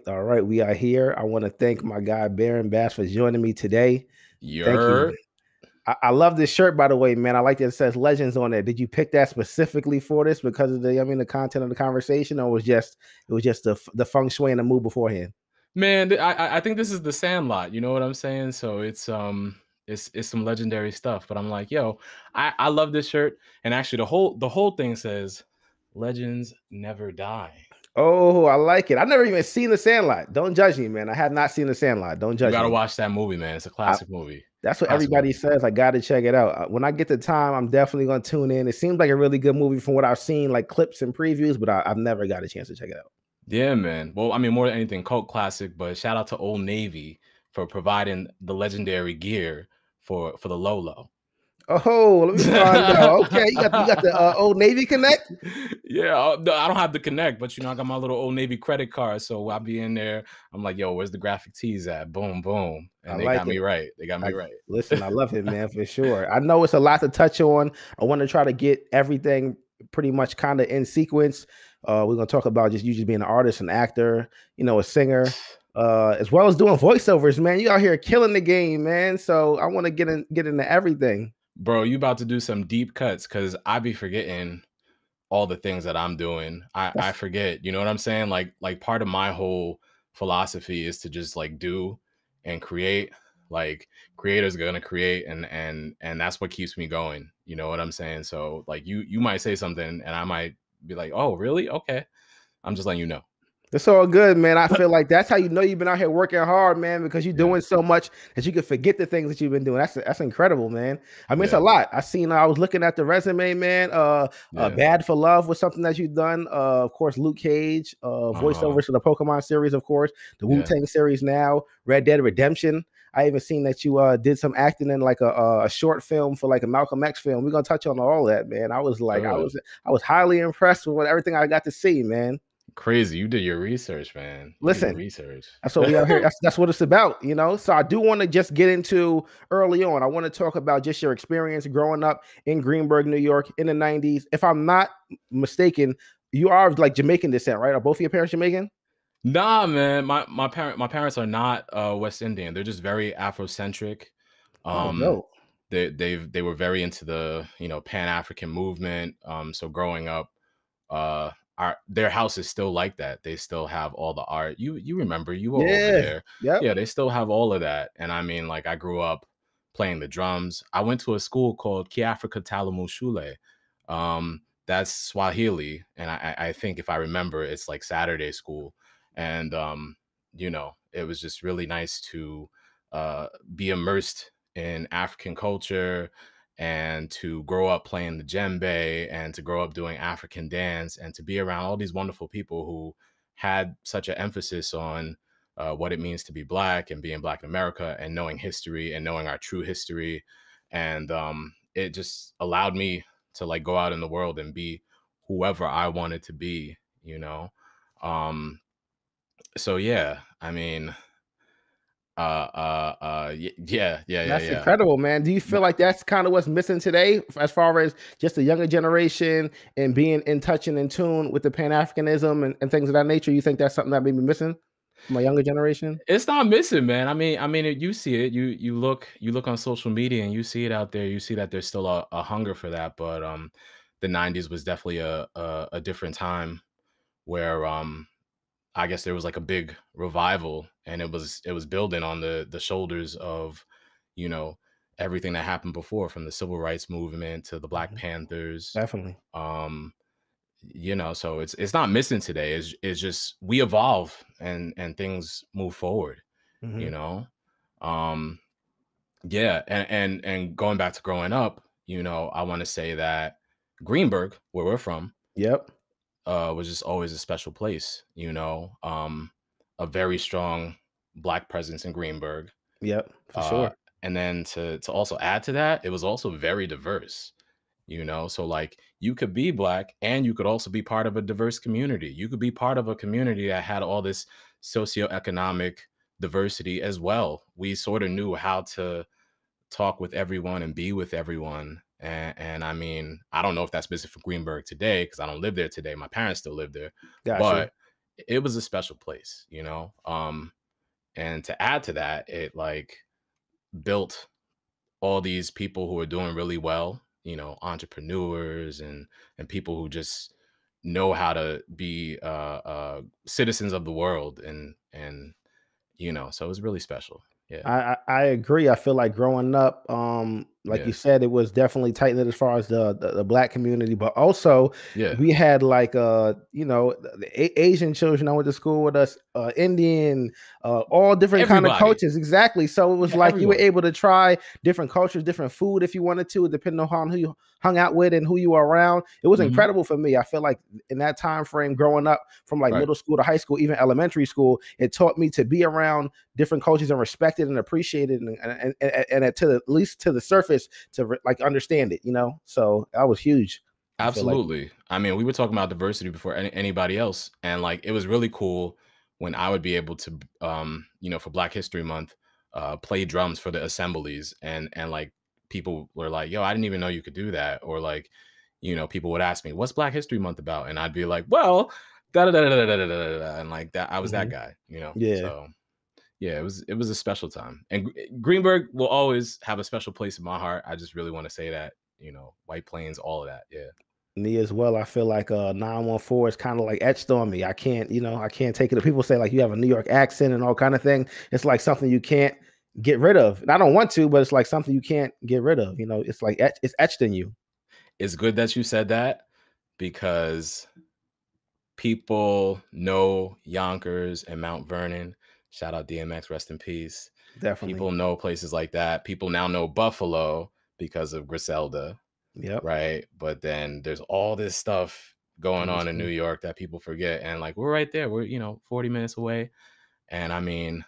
All right. We are here. I want to thank my guy Barron Bass for joining me today. Thank you, You're man. I love this shirt, by the way, man. I like that it says Legends on it. Did you pick that specifically for this because of the content of the conversation, or was just the feng shui and the mood beforehand? man. I think this is the Sandlot. You know what I'm saying? So it's some legendary stuff. But I'm like, yo, I love this shirt. And actually, the whole thing says, "Legends never die." Oh, I like it. I've never even seen the Sandlot. Don't judge me, man. I have not seen the Sandlot. Don't You judge gotta me. watch that movie, man. It's a classic movie. That's what Classic everybody movie. says. I got to check it out. When I get the time, I'm definitely going to tune in. It seems like a really good movie from what I've seen, like clips and previews, but I've never got a chance to check it out. Yeah, man. Well, I mean, more than anything, cult classic. But shout out to Old Navy for providing the legendary gear for the Lolo. Oh, let me find out. Okay, you got the Old Navy Connect. Yeah, no, I don't have the connect, but I got my little Old Navy credit card, so I'll be in there. I'm like, yo, where's the graphic tees at? Boom, boom, I and they like got it. me right. They got me right. Listen, I love it, man, for sure. I know it's a lot to touch on. I want to try to get everything pretty much kind of in sequence. We're gonna talk about just you just being an artist, an actor, a singer, as well as doing voiceovers, man. You out here killing the game, man. So I want to get into everything. Bro, you about to do some deep cuts because I be forgetting all the things that I'm doing. I That's forget, you know what I'm saying? Like part of my whole philosophy is to just like do and create. Like creators are gonna create and that's what keeps me going. You know what I'm saying? So like you might say something and I might be like, oh really? Okay. I'm just letting you know. It's all good, man. I feel like that's how you know you've been out here working hard, man, because you're Yeah. doing so much that you can forget the things that you've been doing. That's incredible, man. I mean, it's a Yeah. lot. I was looking at the resume, man. Yeah. Bad for Love was something that you've done. Of course, Luke Cage, Uh-huh. voiceovers for the Pokemon series, of course, the Wu Yeah. Tang series now, Red Dead Redemption. I even seen that you did some acting in like a short film for like a Malcolm X film. We're gonna touch on all that, man. I was like, Good. I was highly impressed with everything I got to see, man. Crazy. You did your research, man. You did your Listen, research. that's what we out here. That's what it's about. So I do want to just get into early on. I want to talk about just your experience growing up in Greenburgh, New York in the 90s. If I'm not mistaken, you are like Jamaican descent, right? Are both of your parents Jamaican? Nah, man. My parents are not West Indian. They're just very Afrocentric. Oh, Um dope. they were very into the, Pan-African movement. So growing up, their house is still like that. They still have all the art. You remember you were over Yeah. there. Yep. Yeah, they still have all of that. And I mean, like I grew up playing the drums. I went to a school called Kiafrika Talamu Shule. That's Swahili. And I think if I remember, it's like Saturday school. And it was just really nice to be immersed in African culture and to grow up playing the djembe and to grow up doing African dance and to be around all these wonderful people who had such an emphasis on what it means to be Black and being Black in America and knowing history and knowing our true history. And it just allowed me to like go out in the world and be whoever I wanted to be, you know? Um, so yeah, I mean, That's yeah. incredible, man. Do you feel like that's kind of what's missing today as far as just the younger generation and being in touch and in tune with the Pan-Africanism and things of that nature? You think that's something that may be missing from a younger generation? It's not missing, man. I mean, you see it. You look on social media and you see it out there. You see that there's still a hunger for that. But the '90s was definitely a different time where I guess there was like a big revival, and it was building on the shoulders of, you know, everything that happened before, from the civil rights movement to the Black Mhm. Panthers. Definitely. Um, so it's not missing today. It's just we evolve and things move forward, you Mhm. know. Um, yeah, and going back to growing up, I want to say that Greenberg, where we're from, Yep. was just always a special place, a very strong Black presence in Greenberg. Yep. For Uh, sure. and then to also add to that, it was also very diverse, so like you could be Black and you could also be part of a diverse community. You could be part of a community that had all this socioeconomic diversity as well. We sort of knew how to talk with everyone and be with everyone. And I mean, I don't know if that's missing for Greenberg today because I don't live there today. My parents still live there, Got you. but it was a special place, you know. And to add to that, it like built all these people who are doing really well, you know, entrepreneurs and people who just know how to be citizens of the world, and you know, so it was really special. Yeah, I agree. I feel like growing up, like you yeah, said, it was definitely tight knit as far as the black community, but also yeah. we had like you know, Asian children I went to school with us, Indian, all different kind of Everybody, cultures. Exactly. So it was yeah, like you were everyone. able to try different cultures, different food if you wanted to, depending on who you hung out with and who you were around. It was Hmm. incredible for me. I feel like in that time frame, growing up from like Right. middle school to high school, even elementary school, it taught me to be around different cultures and respect it and appreciate it, and to at least to the surface to like understand it, you know. So that was huge. I feel like. Absolutely. I mean, we were talking about diversity before anybody else, and like it was really cool when I would be able to, you know, for Black History Month, play drums for the assemblies, and like people were like, "Yo, I didn't even know you could do that," or like, you know, people would ask me, "What's Black History Month about?" And I'd be like, "Well, da da da da da da da da," da," and like that, I was that Mhm. guy, you know. Yeah. So yeah, it was a special time, and Greenberg will always have a special place in my heart. I just really want to say that, you know, White Plains, all of that. Yeah. Me as well. I feel like 914 is kind of like etched on me. I can't, you know, I can't take it. People say like you have a New York accent and all kind of thing. It's like something you can't get rid of. And I don't want to, but it's like something you can't get rid of. You know, it's like it's etched in you. It's good that you said that because people know Yonkers and Mount Vernon. Shout out DMX, rest in peace. Definitely. People know places like that. People now know Buffalo because of Griselda, Yep. right? But then there's all this stuff going In on in New between. York that people forget. And like we're right there. We're, you know, 40 minutes away. And I mean,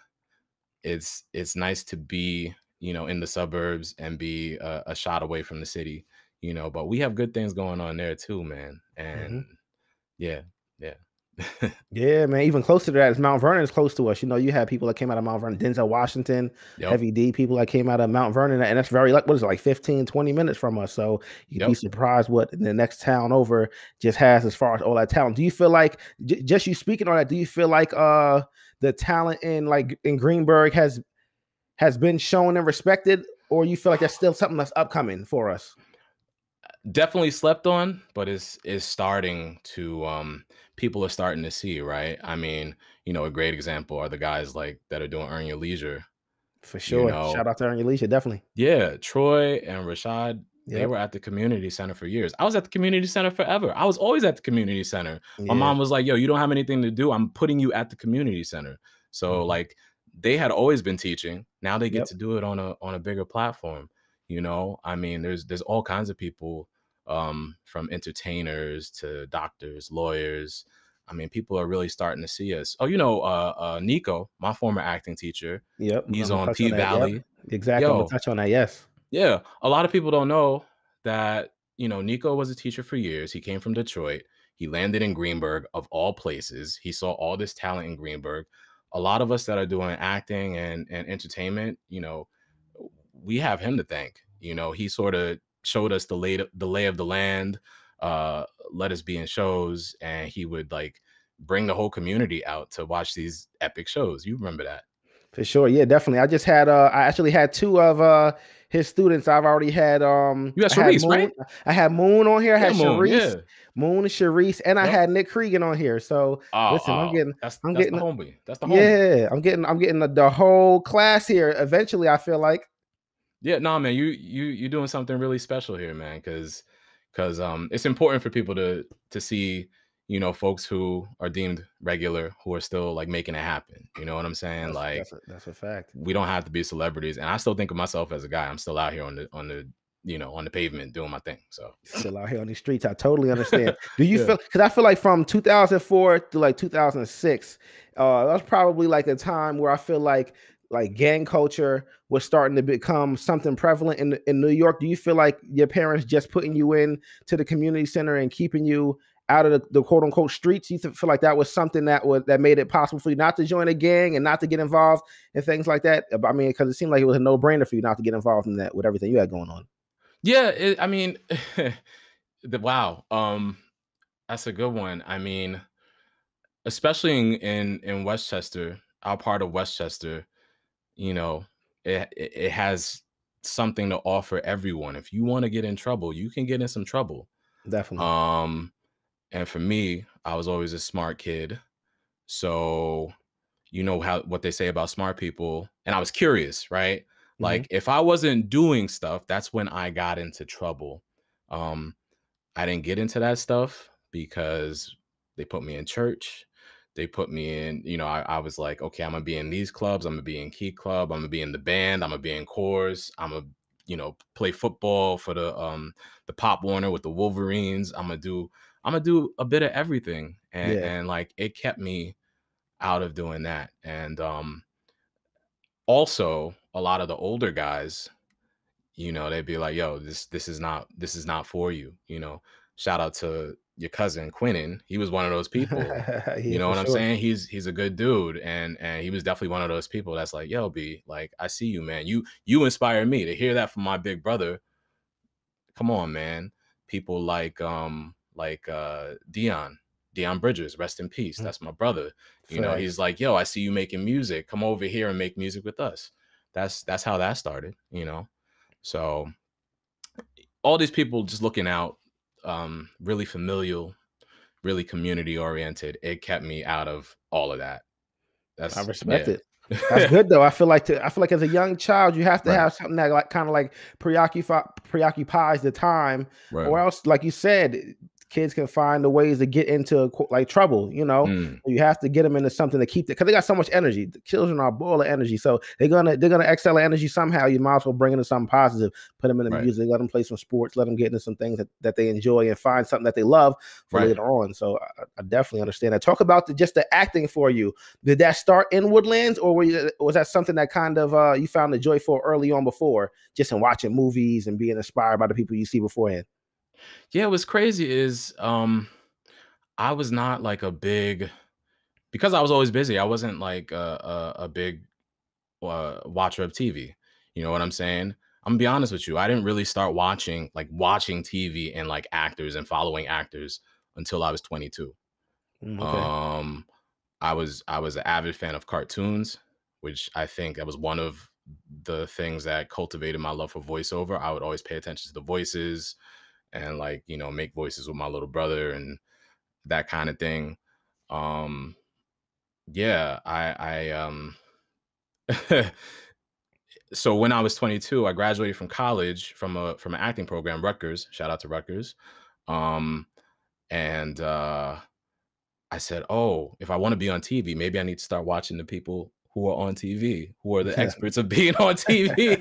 it's nice to be, you know, in the suburbs and be a shot away from the city, you know, but we have good things going on there too, man. Mhm. And yeah, yeah. Yeah, man. Even closer to that is Mount Vernon is close to us. You know, you had people that came out of Mount Vernon, Denzel Washington, Yep, Heavy D, people that came out of Mount Vernon. And that's very like what is it, like 15, 20 minutes from us. So you'd be yep. surprised what the next town over just has as far as all that talent. Do you feel like just you speaking on that, do you feel like the talent in like in Greenberg has been shown and respected, or you feel like that's still something that's upcoming for us? Definitely slept on, but is starting to people are starting to see, right? I mean, you know, a great example are the guys like that are doing Earn Your Leisure, For you sure. know. Shout out to Earn Your Leisure, definitely. Yeah, Troy and Rashad, they Yep. were at the community center for years. I was at the community center forever. I was always at the community center. My Yeah. mom was like, "Yo, you don't have anything to do. I'm putting you at the community center." So Mhm. like they had always been teaching. Now they get Yep. to do it on a bigger platform. You know, I mean, there's all kinds of people, from entertainers to doctors, lawyers. I mean, people are really starting to see us. Oh, you know, Nico, my former acting teacher, Yep. I'm he's gonna on touch on P that. Yep. Valley. Exactly. I'm gonna Yo, touch on that. Yes. yeah, a lot of people don't know that, you know, Nico was a teacher for years. He came from Detroit. He landed in Greenberg, of all places. He saw all this talent in Greenberg. A lot of us that are doing acting and entertainment, you know, we have him to thank. You know, he sort of showed us the lay of the land, let us be in shows, and he would like bring the whole community out to watch these epic shows. You remember that? For sure. Yeah, definitely. I actually had two of his students. I've already had You had I had Sharice, right? Moon. I had Moon on here. I Yeah, had Moon. Sharice, Yeah. Moon, Sharice, and I Yep. had Nick Cregan on here. So Oh, listen, oh, I'm that's the getting homie. That's the homie. yeah, I'm getting the whole class here. Eventually, I feel like Yeah, nah, man, you're doing something really special here, man. Because it's important for people to see, you know, folks who are deemed regular who are still like making it happen. You know what I'm saying? Like that's a fact. we don't have to be celebrities, and I still think of myself as a guy. I'm still out here on the you know, on the pavement doing my thing. So Still out here on these streets. I totally understand. Do you yeah, feel because I feel like from 2004 to like 2006, that was probably like a time where I feel like gang culture was starting to become something prevalent in New York. Do you feel like your parents just putting you in to the community center and keeping you out of the quote unquote streets? You feel like that was something that made it possible for you not to join a gang and not to get involved in things like that? I mean, because it seemed like it was a no brainer for you not to get involved in that with everything you had going on. yeah. I mean, wow, that's a good one. I mean, especially in Westchester, our part of Westchester, you know, it has something to offer everyone. If you want to get in trouble, you can get in some trouble. Definitely. Um, and for me, I was always a smart kid. So, you know how what they say about smart people, and I was curious, right? Hmm. Like if I wasn't doing stuff, that's when I got into trouble. Um, I didn't get into that stuff because they put me in church. They put me in, I was like, okay, I'm gonna be in these clubs. I'm gonna be in Key Club. I'm gonna be in the band. I'm gonna be in chorus. I'm gonna, play football for the Pop Warner with the Wolverines. I'm gonna do a bit of everything, and Yeah. like it kept me out of doing that. And also, a lot of the older guys, they'd be like, "Yo, this is not for you." Shout out to your cousin Quinnen. He was one of those people. You Yeah, know for what I'm sure. saying? He's a good dude, and he was definitely one of those people that's like, "Yo, B, like I see you, man. You inspire me to hear that from my big brother. Come on, man. People like Dion Bridges, rest in peace. Mm. That's my brother. He's Facts. like, yo, I see you making music. Come over here and make music with us. That's how that started. So all these people just looking out, really familial, really community oriented. It kept me out of all of that. I That's respect yeah. it. That's good though. I feel like as a young child, you have to Right. have something that like kind of like preoccupies the time, Right. or else, like you said, kids can find the ways to get into like trouble. Mm, You have to get them into something to keep it because they got so much energy. The children are a ball of energy, so they're gonna excel at energy somehow. You might as well bring into something positive. Put them in the right. music, let them play some sports, let them get into some things that they enjoy, and find something that they love for Right. later on. So I definitely understand that. Talk about just the acting for you. Did that start in Woodlands, or was that something that kind of you found the joy for early on before, just in watching movies and being inspired by the people you see beforehand? Yeah, what's crazy is I was not like a big because I was always busy. I wasn't like a big watcher of TV. You know what I'm saying? I'm gonna be honest with you. I didn't really start watching TV and like actors and following actors until I was 22. Okay. Um, I was an avid fan of cartoons, which I think that was one of the things that cultivated my love for voiceover. I would always pay attention to the voices and like make voices with my little brother and that kind of thing. Um, yeah, so when I was 22, I graduated from college from an acting program, Rutgers. Shout out to Rutgers. Um, and I said, "Oh, if I want to be on TV, maybe I need to start watching the people who are on TV, who are the experts of being on TV."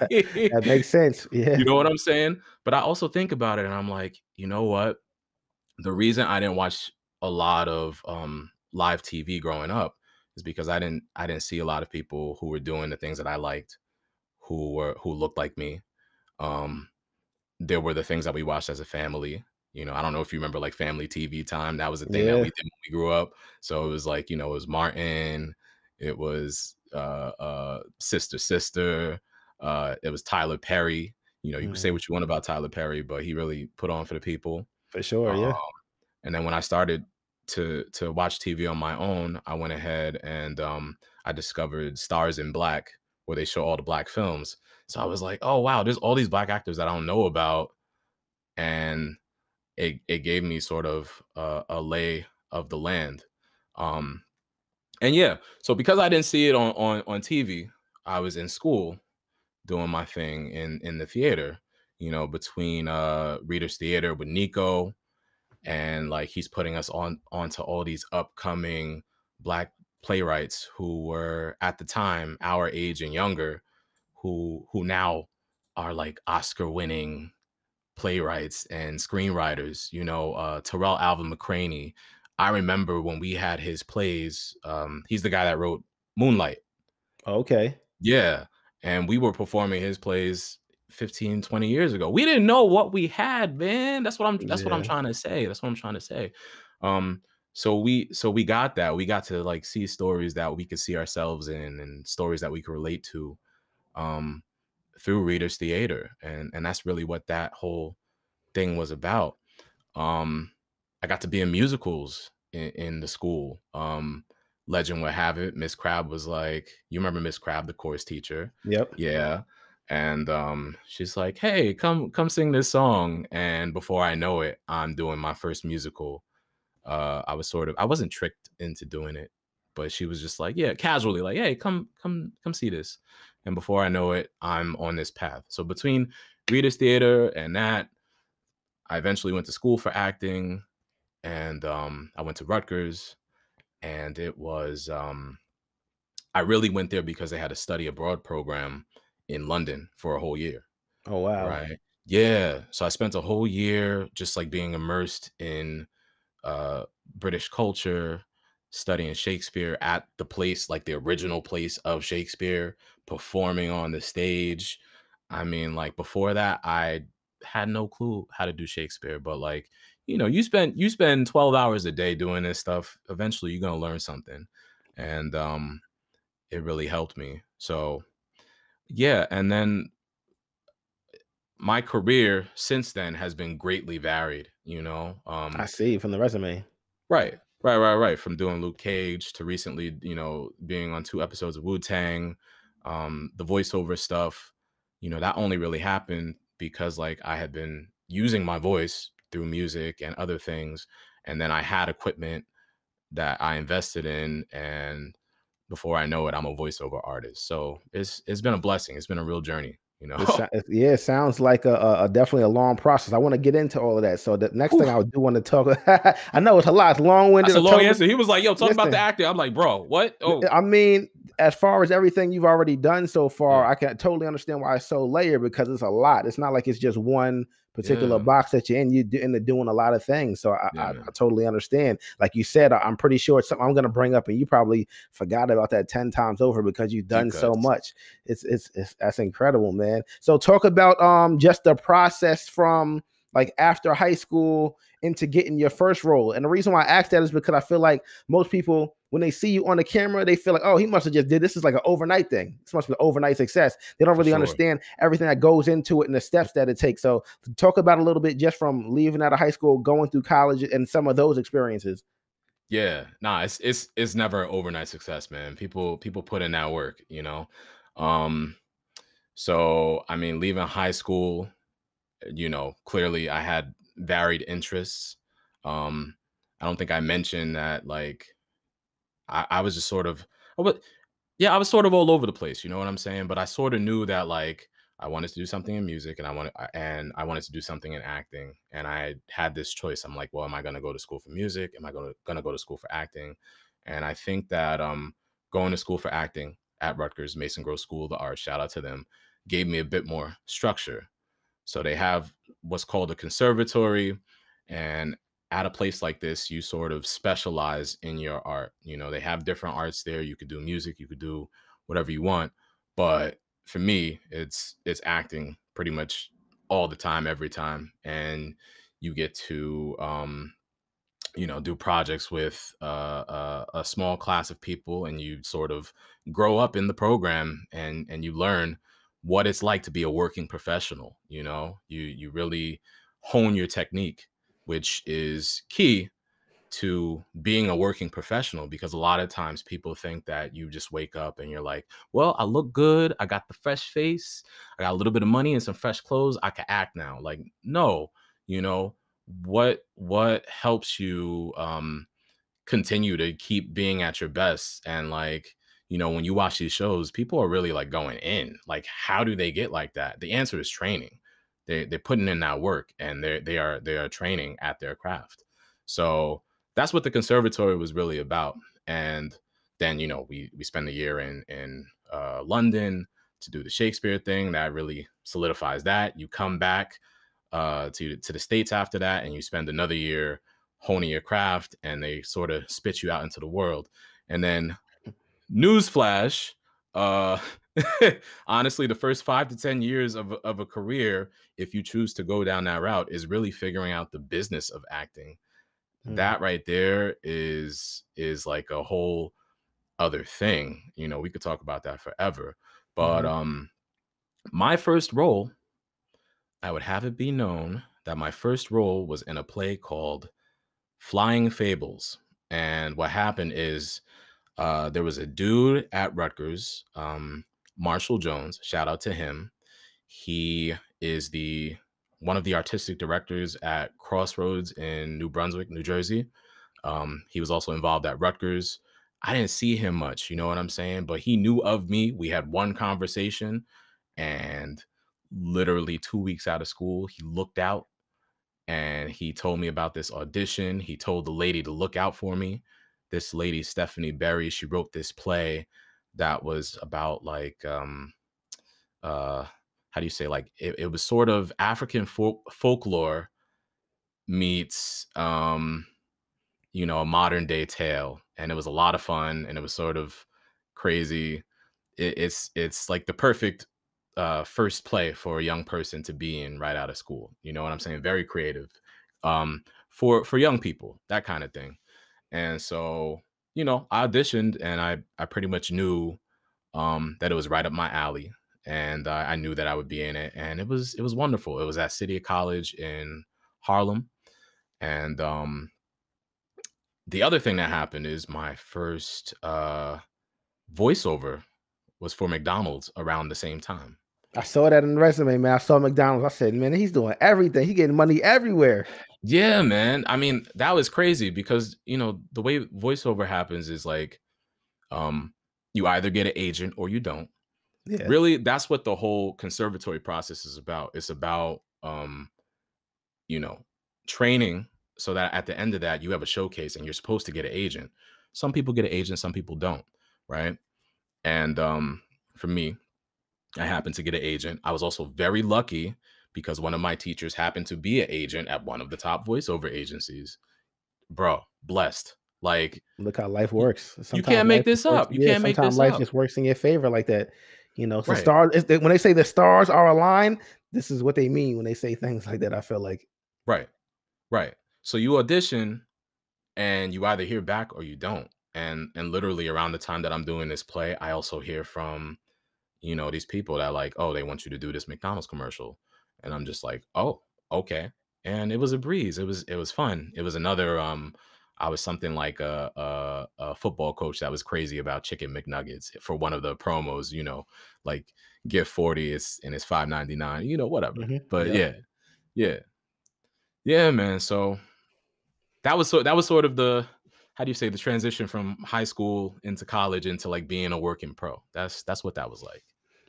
That makes sense. Yeah. You know what I'm saying? But I also think about it, and I'm like, you know what? The reason I didn't watch a lot of live TV growing up is because I didn't see a lot of people who were doing the things that I liked, who looked like me. Um, there were the things that we watched as a family. I don't know if you remember like family TV time. That was a thing that we Yeah. did when we grew up. So it was like, it was Martin, it was Sister Sister, it was Tyler Perry. You could say Mhm. what you want about Tyler Perry, but he really put on for the people. For sure. Um, Yeah. and then when I started to watch TV on my own, I went ahead and I discovered Stars in Black, where they show all the black films. So I was like, oh wow, there's all these black actors that I don't know about, and it gave me sort of a lay of the land. Um, and yeah, so because I didn't see it on TV, I was in school doing my thing in the theater. Between Reader's Theater with Nico, and like he's putting us onto all these upcoming black playwrights who were at the time our age and younger, who now are like Oscar winning playwrights and screenwriters. Terrell Alvin McCraney. I remember when we had his plays. He's the guy that wrote Moonlight. Okay. Yeah, and we were performing his plays 15, 20 years ago. We didn't know what we had, man. That's what I'm Yeah. trying to say. That's what I'm trying to say. Um, so we got that. We got to like see stories that we could see ourselves in and stories that we could relate to um through Reader's Theater. And that's really what that whole thing was about. Um, I got to be in musicals in the school. Legend would have it, Miss Crab was like, you remember Miss Crab, the chorus teacher? Yep. Yeah. And she's like, hey, come sing this song. And before I know it, I'm doing my first musical. I wasn't tricked into doing it, but she was just like, yeah, casually, like, hey, come see this. And before I know it, I'm on this path. So between Reader's Theater and that, I eventually went to school for acting, and I went to Rutgers, and it was I really went there because they had a study abroad program in London for a whole year, Oh wow. right? Yeah, so I spent a whole year just like being immersed in uh, British culture, studying Shakespeare at the place, like the original place of Shakespeare, performing on the stage. I mean, like before that, I had no clue how to do Shakespeare, but like, you spend 12 hours a day doing this stuff. Eventually you're gonna learn something. And it really helped me. So yeah, and then my career since then has been greatly varied, you know. I see from the resume. Right. From doing Luke Cage to recently, being on 2 episodes of Wu-Tang, the voiceover stuff, that only really happened because like I had been using my voice through music and other things, and then I had equipment that I invested in, and before I know it, I'm a voiceover artist. So it's been a blessing. It's been a real journey, you know. Yeah, it sounds like a definitely a long process. I want to get into all of that. So the next thing Whew. I do want to talk. I know it's a lot. It's long-winded. That's a I long totally answer. He was like, "Yo, talk about the listen. acting." I'm like, "Bro, what?" Oh, I mean, as far as everything you've already done so far, yeah, I can totally understand why it's so layered because it's a lot. It's not like it's just one particular yeah, box that you're in. You end up doing a lot of things. So yeah, I man. totally understand. Like you said, I'm pretty sure it's something I'm going to bring up, and you probably forgot about that 10 times over because you've Deep done so cuts. much. It's that's incredible, man. So talk about just the process from like after high school into getting your first role. And the reason why I asked that is because I feel like most people, when they see you on the camera, they feel like, oh, he must have just did this is like an overnight thing. This must be an overnight success. They don't For really sure. understand everything that goes into it and the steps that it takes. So talk about a little bit just from leaving out of high school, going through college, and some of those experiences. Yeah. Nah, it's never an overnight success, man. People put in that work, you know. Um, so I mean, leaving high school, clearly I had varied interests. Um, I don't think I mentioned that like I was just sort of I wa- yeah, I was sort of all over the place, you know what I'm saying? But I sort of knew that like I wanted to do something in music, and I wanted to do something in acting, and I had this choice. I'm like, well, am I going to go to school for music? Am I going to go to school for acting? And I think that going to school for acting at Rutgers Mason Grove School of the Arts, shout out to them, gave me a bit more structure. So they have what's called a conservatory, and at a place like this, you sort of specialize in your art. They have different arts there. You could do music, you could do whatever you want. But for me, it's acting pretty much all the time, every time. And you get to do projects with a small class of people, and you sort of grow up in the program, and you learn what it's like to be a working professional. You really hone your technique, which is key to being a working professional, because a lot of times people think that you just wake up and you're like, well, I look good, I got the fresh face, I got a little bit of money and some fresh clothes, I can act now. Like, no. you know what helps you continue to keep being at your best, and like, when you watch these shows, people are really like going in, like, how do they get like that? The answer is training. They're putting in that work, and they are training at their craft. So that's what the conservatory was really about. And then we spend a year in London to do the Shakespeare thing. That really solidifies that. You come back to the States after that, and you spend another year honing your craft, and they sort of spit you out into the world. And then, newsflash, uh honestly, the first 5 to 10 years of a career, if you choose to go down that route, is really figuring out the business of acting. Mm, That right there is like a whole other thing. We could talk about that forever. But mhm. my first role, I would have it be known that my first role was in a play called Flying Fables. And what happened is there was a dude at Rutgers, Marshall Jones. Shout out to him. He is the one of the artistic directors at Crossroads in New Brunswick, New Jersey. He was also involved at Rutgers. I didn't see him much, you know what I'm saying? But he knew of me. We had one conversation, and literally 2 weeks out of school, he looked out and he told me about this audition. He told the lady to look out for me. This lady, Stephanie Berry, she wrote this play that was about like how do you say, like it was sort of African folklore meets you know, a modern day tale, and it was a lot of fun, and it was sort of crazy. It's like the perfect first play for a young person to be in right out of school. You know what I'm saying? Very creative for young people, that kind of thing. And so, you know, I auditioned, and I pretty much knew that it was right up my alley, and I knew that I would be in it, and it was wonderful. It was at City College in Harlem, and the other thing that happened is my first voiceover was for McDonald's around the same time. I saw that in the resume, man. I saw McDonald's. I said, man, he's doing everything. He getting money everywhere. Yeah, man. I mean, that was crazy because, you know, the way voiceover happens is like you either get an agent or you don't. Yeah. Really, that's what the whole conservatory process is about. It's about you know, training so that at the end of that you have a showcase and you're supposed to get an agent. Some people get an agent, some people don't, right? And for me, I happened to get an agent. I was also very lucky because one of my teachers happened to be an agent at one of the top voiceover agencies. Bro, blessed. Like, Look how life works. you Sometimes can't make life just this works. up. You Yeah, can't make sometimes this life up. just works in your favor like that. You know, so Right. stars. When they say the stars are aligned, this is what they mean when they say things like that. I feel like. Right. Right. So you audition and you either hear back or you don't. And literally around the time that I'm doing this play, I also hear from, you know, these people that like, oh, they want you to do this McDonald's commercial. And I'm just like, oh, okay. And it was a breeze. It was fun. It was another I was something like a football coach that was crazy about chicken McNuggets for one of the promos, you know, like get 40 and it's $5.99, you know, whatever. But Yep. yeah. Yeah, man. So that was sort of the, how do you say, the transition from high school into college into like being a working pro. That's what that was like.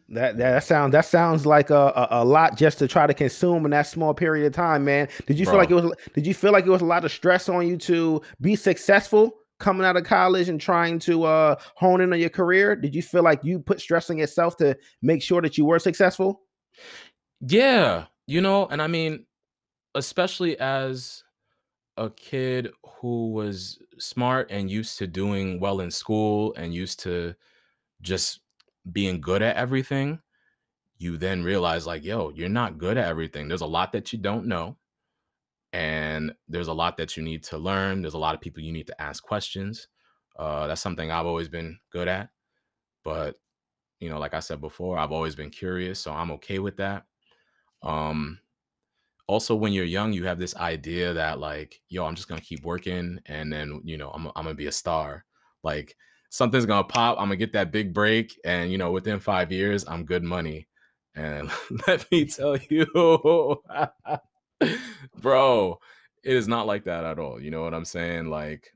That You know, that sounds like a lot just to try to consume in that small period of time, man. Did you feel like bro. it was? Did you feel like it was a lot of stress on you to be successful coming out of college and trying to hone in on your career? Did you feel like you put stress on yourself to make sure that you were successful? Yeah, you know, and I mean, especially as a kid who was smart and used to doing well in school and used to just being good at everything, you then realize like, yo, you're not good at everything. There's a lot that you don't know, and there's a lot that you need to learn. There's a lot of people you need to ask questions. That's something I've always been good at. But, you know, like I said before, I've always been curious, so I'm okay with that. Um, Also, when you're young, you have this idea that like, yo, I'm just gonna keep working, and then, you know, I'm gonna be a star. Like, something's gonna pop. I'm gonna get that big break, and you know, within 5 years, I'm good money. And let me tell you, bro, it is not like that at all. You know what I'm saying? Like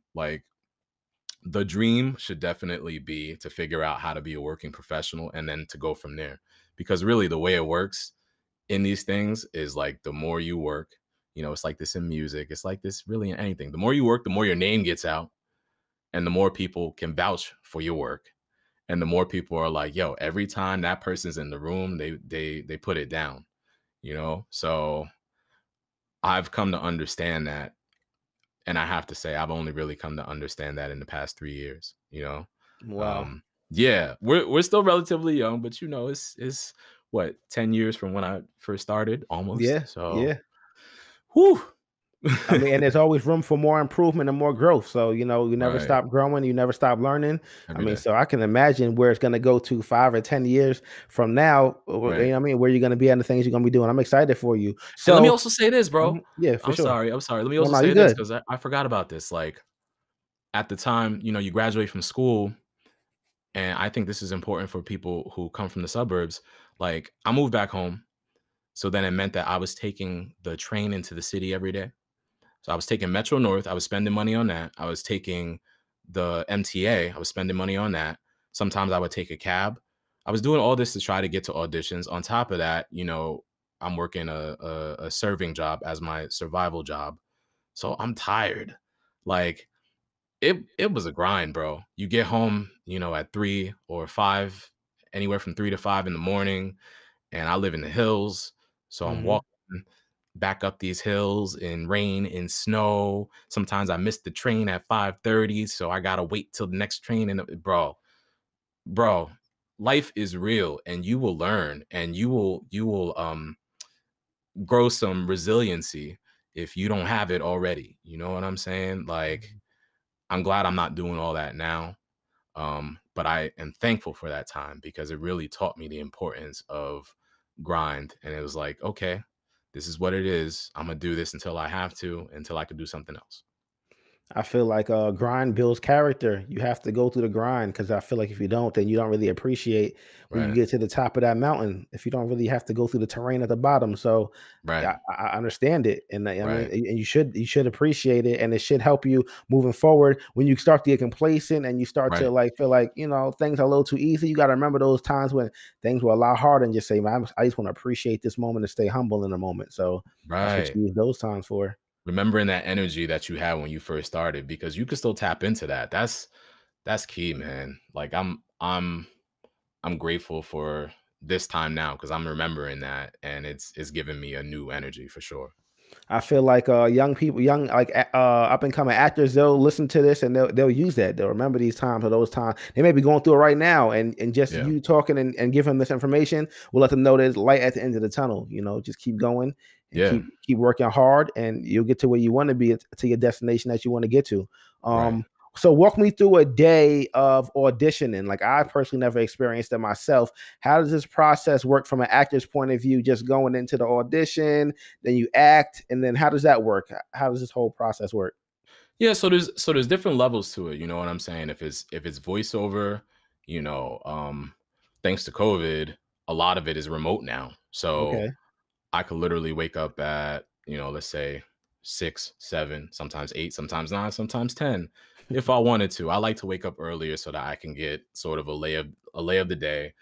the dream should definitely be to figure out how to be a working professional and then to go from there. Because really, the way it works in these things is like the more you work, you know, it's like this in music, it's like this really in anything. The more you work, the more your name gets out, and the more people can vouch for your work. And the more people are like, yo, every time that person's in the room, they put it down, you know? So I've come to understand that. And I have to say, I've only really come to understand that in the past 3 years, you know? Wow. Um, yeah, we're still relatively young, but you know, it's what, 10 years from when I first started almost. Yeah. So, Yeah. whew. I mean, and there's always room for more improvement and more growth. So, you know, you never Right. stop growing, you never stop learning. I Every mean, day. so I can imagine where it's going to go to 5 or 10 years from now. You know what Right. I mean? Where you're going to be and the things you're going to be doing. I'm excited for you. And let me So, also say this, bro. yeah, for sure. I'm sorry. Let me No, also no, you say this good. because I forgot about this. Like, at the time, you know, you graduate from school, and I think this is important for people who come from the suburbs. Like, I moved back home, so then it meant that I was taking the train into the city every day. So I was taking Metro North, I was spending money on that. I was taking the MTA, I was spending money on that. Sometimes I would take a cab. I was doing all this to try to get to auditions. On top of that, you know, I'm working a serving job as my survival job. So I'm tired. Like, it was a grind, bro. You get home, you know, at 3 or 5, anywhere from 3 to 5 in the morning, and I live in the hills, so I'm Hmm. walking back up these hills in rain, in snow. Sometimes I miss the train at 5:30, so I gotta wait till the next train, and bro, life is real, and you will learn, and you will grow some resiliency if you don't have it already. You know what I'm saying? Like, I'm glad I'm not doing all that now. But I am thankful for that time because it really taught me the importance of grind. And it was like, okay, this is what it is. I'm gonna do this until I have to, until I could do something else. I feel like grind builds character. You have to go through the grind because I feel like if you don't, then you don't really appreciate when you Right. get to the top of that mountain. If you don't really have to go through the terrain at the bottom, so Right. yeah, I understand it, and I mean, Right. and you should appreciate it, and it should help you moving forward. When you start to get complacent and you start to Right. like feel like things are a little too easy, you got to remember those times when things were a lot harder, and just say, "Man, I just want to appreciate this moment and stay humble in the moment." So that's what Right. you use those times for. Remembering that energy that you had when you first started because you can still tap into that. That's key, man. Like I'm grateful for this time now because I'm remembering that and it's giving me a new energy for sure. I feel like young people, young like up and coming actors, they'll listen to this and they'll use that. They'll remember these times or those times. They may be going through it right now, and just Yeah. you talking and giving them this information will let them know there's light at the end of the tunnel. Just keep going and Yeah. keep working hard, and you'll get to where you want to be, to your destination that you want to get to. Right. So walk me through a day of auditioning. Like, I personally never experienced it myself. How does this process work from an actor's point of view? Just going into the audition, then you act, and then how does that work? How does this whole process work? Yeah, so there's different levels to it, you know what I'm saying? If it's voiceover, you know, thanks to COVID, a lot of it is remote now. So Okay. I could literally wake up at, you know, let's say 6, 7, sometimes 8, sometimes 9, sometimes 10 if I wanted to. I like to wake up earlier so that I can get sort of a lay of the day,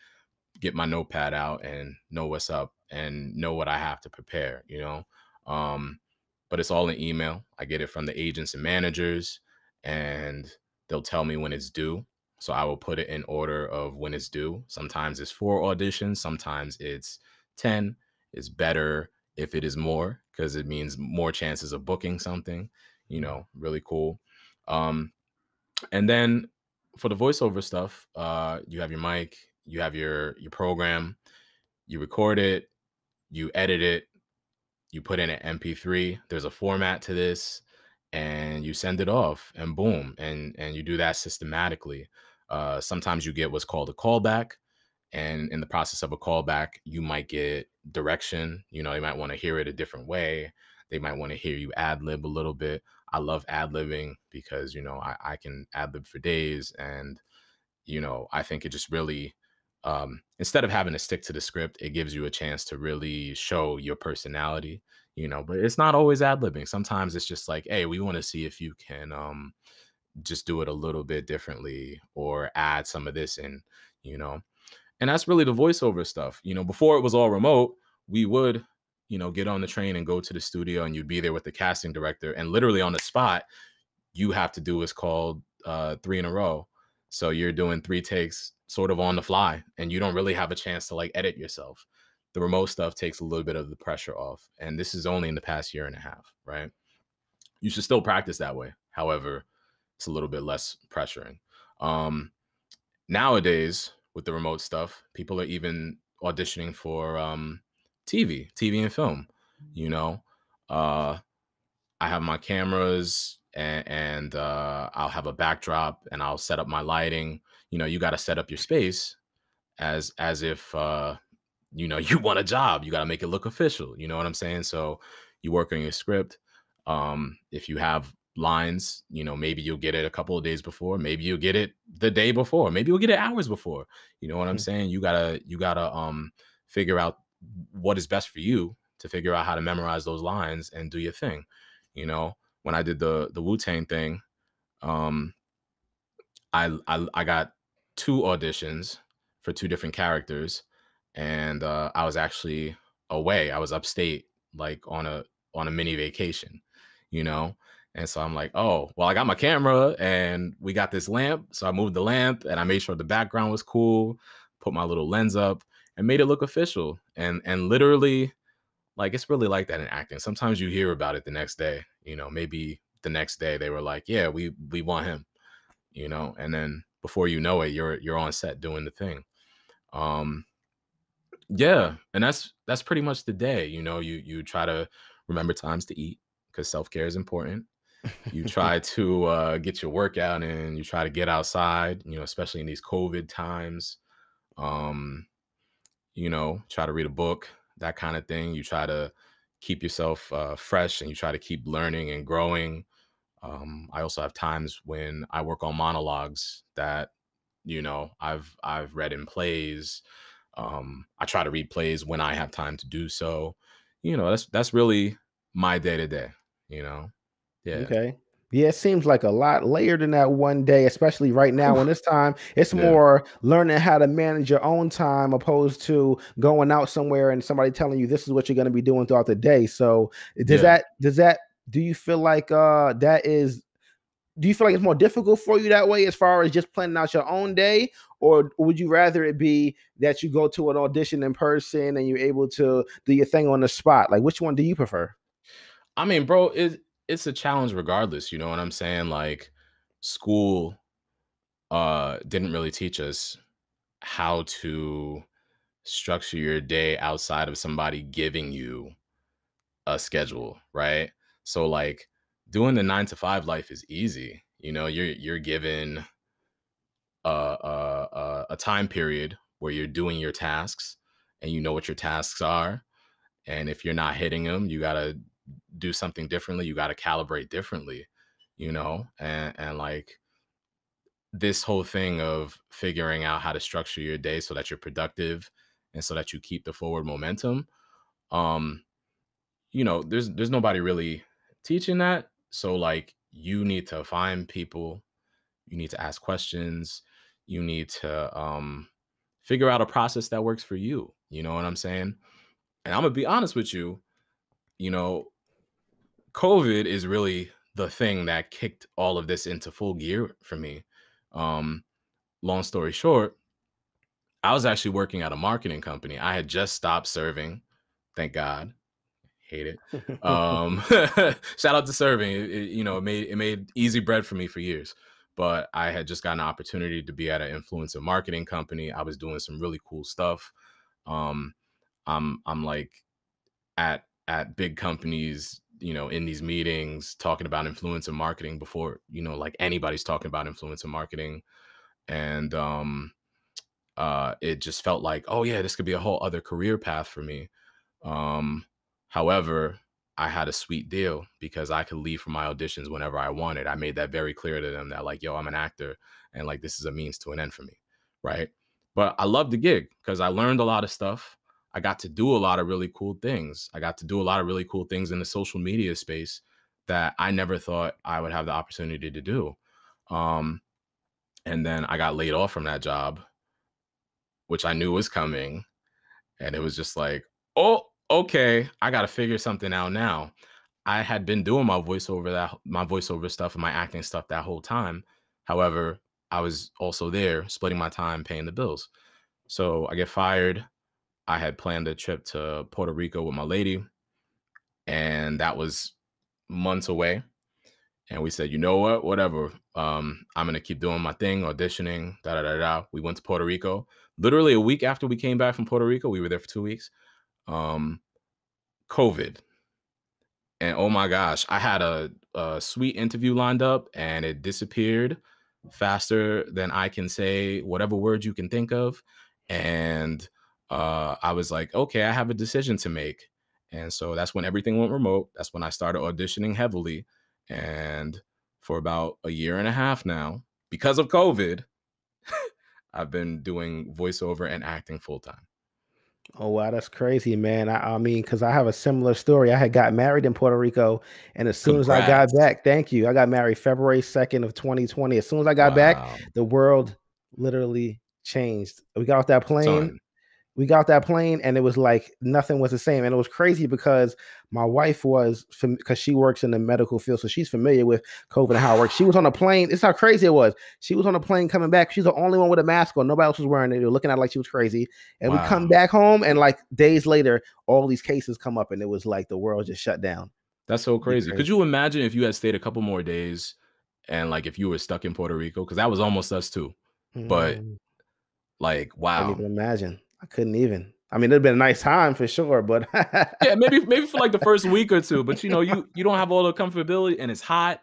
get my notepad out and know what's up and know what I have to prepare, you know? Um, but it's all in email. I get it from the agents and managers, and they'll tell me when it's due. So I will put it in order of when it's due. Sometimes it's 4 auditions, sometimes it's 10. It's better if it is more because it means more chances of booking something, you know, really cool. Um, and then for the voiceover stuff, you have your mic, you have your program, you record it, you edit it, you put in an MP3. There's a format to this, and you send it off, and boom, and you do that systematically. Sometimes you get what's called a callback, and in the process of a callback, you might get direction. You know, they might want to hear it a different way. They might want to hear you ad lib a little bit. I love ad libbing because you know I can ad lib for days, and you know, I think it just really, instead of having to stick to the script, it gives you a chance to really show your personality, you know, but it's not always ad libbing. Sometimes it's just like, hey, we want to see if you can just do it a little bit differently or add some of this in, you know. And that's really the voiceover stuff. You know, before it was all remote, we would, you know, get on the train and go to the studio and you'd be there with the casting director and literally on the spot you have to do what's called 3 in a row. So you're doing 3 takes sort of on the fly, and you don't really have a chance to, like, edit yourself. The remote stuff takes a little bit of the pressure off, and this is only in the past year and a half, right? You should still practice that way. However, it's a little bit less pressuring. Um, Nowadays, with the remote stuff, people are even auditioning for TV and film, you know? Uh I have my cameras and I'll have a backdrop and I'll set up my lighting. You know, you got to set up your space as if you know you want a job. You got to make it look official. You know what I'm saying? So you work on your script. If you have lines, you know, maybe you'll get it a couple of days before, maybe you'll get it the day before, maybe you'll get it hours before. You know what I'm saying? You gotta figure out what is best for you to figure out how to memorize those lines and do your thing. You know, when I did the Wu-Tang thing, um, I got two auditions for two different characters, and I was actually away. I was upstate, like on a mini vacation, you know. And so I'm like, oh, well, I got my camera and we got this lamp. So I moved the lamp and I made sure the background was cool, put my little lens up and made it look official. And literally, like it's really like that in acting. Sometimes you hear about it the next day, you know, maybe the next day they were like, yeah, we want him, you know, and then before you know it, you're on set doing the thing. Um, yeah, and that's pretty much the day. You know, you try to remember times to eat because self-care is important. You try to get your workout in, you try to get outside, you know, especially in these COVID times. Um, you know, try to read a book, that kind of thing. You try to keep yourself fresh and you try to keep learning and growing. I also have times when I work on monologues that, you know, I've read in plays. I try to read plays when I have time to do so. You know, that's really my day to day, you know. Yeah. Okay. Yeah, it seems like a lot layered in that one day, especially right now Whew. when it's time. It's Yeah. more learning how to manage your own time opposed to going out somewhere and somebody telling you this is what you're going to be doing throughout the day. So Yeah. does that do you feel like that is do you feel like it's more difficult for you that way as far as just planning out your own day? Or would you rather it be that you go to an audition in person and you're able to do your thing on the spot? Like which one do you prefer? I mean, bro, it's a challenge regardless, you know what I'm saying? Like school didn't really teach us how to structure your day outside of somebody giving you a schedule, right? So like doing the 9 to 5 life is easy. You know, you're given a time period where you're doing your tasks and you know what your tasks are. And if you're not hitting them, you gotta do something differently. You gotta calibrate differently, you know? And like this whole thing of figuring out how to structure your day so that you're productive and so that you keep the forward momentum. Um, you know, there's nobody really teaching that. So like you need to find people, you need to ask questions, you need to figure out a process that works for you. You know what I'm saying? And I'm gonna be honest with you, you know, COVID is really the thing that kicked all of this into full gear for me. Um, long story short, I was actually working at a marketing company. I had just stopped serving, thank God. Hate it. Shout out to serving. You know, it made easy bread for me for years. But I had just got an opportunity to be at an influencer marketing company. I was doing some really cool stuff. Um, I'm like at big companies, you know, in these meetings talking about influencer marketing before, you know, like anybody's talking about influencer marketing. And it just felt like, oh yeah, this could be a whole other career path for me. Um, however, I had a sweet deal because I could leave for my auditions whenever I wanted. I made that very clear to them that like, yo, I'm an actor and like this is a means to an end for me. Right. But I loved the gig because I learned a lot of stuff. I got to do a lot of really cool things. I got to do a lot of really cool things in the social media space that I never thought I would have the opportunity to do. Um, and then I got laid off from that job, which I knew was coming. And it was just like, oh, okay, I got to figure something out now. I had been doing my voiceover stuff and my acting stuff that whole time. However, I was also there splitting my time paying the bills. So I get fired. I had planned a trip to Puerto Rico with my lady, and that was months away. And we said, you know what, whatever. I'm gonna keep doing my thing, auditioning, da da da da. We went to Puerto Rico. Literally a week after we came back from Puerto Rico, we were there for 2 weeks. Um, COVID. And oh my gosh, I had a sweet interview lined up and it disappeared faster than I can say whatever word you can think of. And I was like, okay, I have a decision to make. And so that's when everything went remote. That's when I started auditioning heavily. And for about a year and a half now, because of COVID, I've been doing voiceover and acting full time. Oh wow, that's crazy, man. I mean, because I have a similar story. I had got married in Puerto Rico, and as soon as I got Congrats. back, thank you. I got married February 2nd of 2020. As soon as I got back, Wow. the world literally changed. We got off that plane. Son. We got off that plane, and it was like nothing was the same. And it was crazy because my wife was, because she works in the medical field, so she's familiar with COVID and how it works. She was on a plane. It's how crazy it was. She was on a plane coming back. She's the only one with a mask on. Nobody else was wearing it. They were looking at her like she was crazy. And we come Wow. back home, and like days later, all these cases come up, and it was like the world just shut down. That's so Pretty crazy. Could crazy. you imagine if you had stayed a couple more days and like if you were stuck in Puerto Rico? Because that was almost us too. But Mm, like, couldn't wow. even imagine. I couldn't even. I mean, it'd been a nice time for sure, but Yeah, maybe for like the first week or two, but you don't have all the comfortability and it's hot.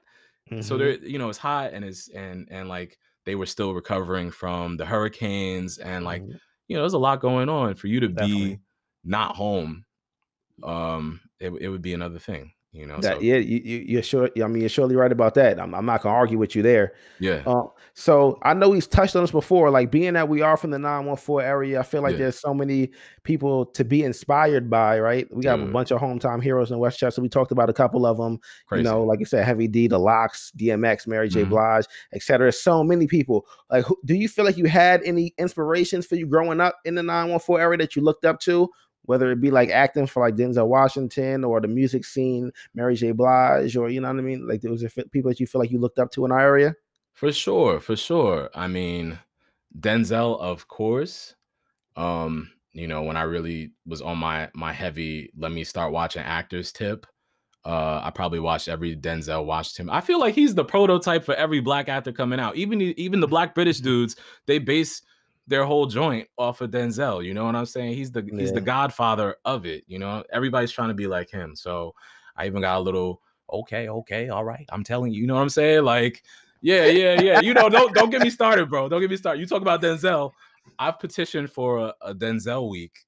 So there, Mhm, it's hot and and like they were still recovering from the hurricanes and like, mhm, there's a lot going on for you to definitely. be not home. It would be another thing, That so yeah, you're sure. I mean, you're surely right about that. I'm not gonna argue with you there. yeah, So I know he's touched on this before. Like being that we are from the 914 area, I feel like yeah, there's so many people to be inspired by. Right? We got a dude, bunch of hometown heroes in Westchester. We talked about a couple of them. crazy. Like you said, Heavy D, The Locks, DMX, Mary J. Mhm. Blige, etc. So many people. Like, do you feel like you had any inspirations for you growing up in the 914 area that you looked up to? Whether it be like acting for like Denzel Washington or the music scene, Mary J. Blige, or you know what I mean? Like there was people that you feel like you looked up to in our area. For sure, for sure. I mean, Denzel, of course. When I really was on my heavy, let me start watching actors tip. I probably watched every Denzel Washington. I feel like he's the prototype for every black actor coming out. Even the black British dudes, they base their whole joint off of Denzel. You know what I'm saying? He's the Yeah. godfather of it. Everybody's trying to be like him. So I even got a little okay, okay, all right. I'm telling you, you know what I'm saying? Like, yeah, yeah, yeah. Don't get me started, bro. Don't get me started. You talk about Denzel. I've petitioned for a Denzel week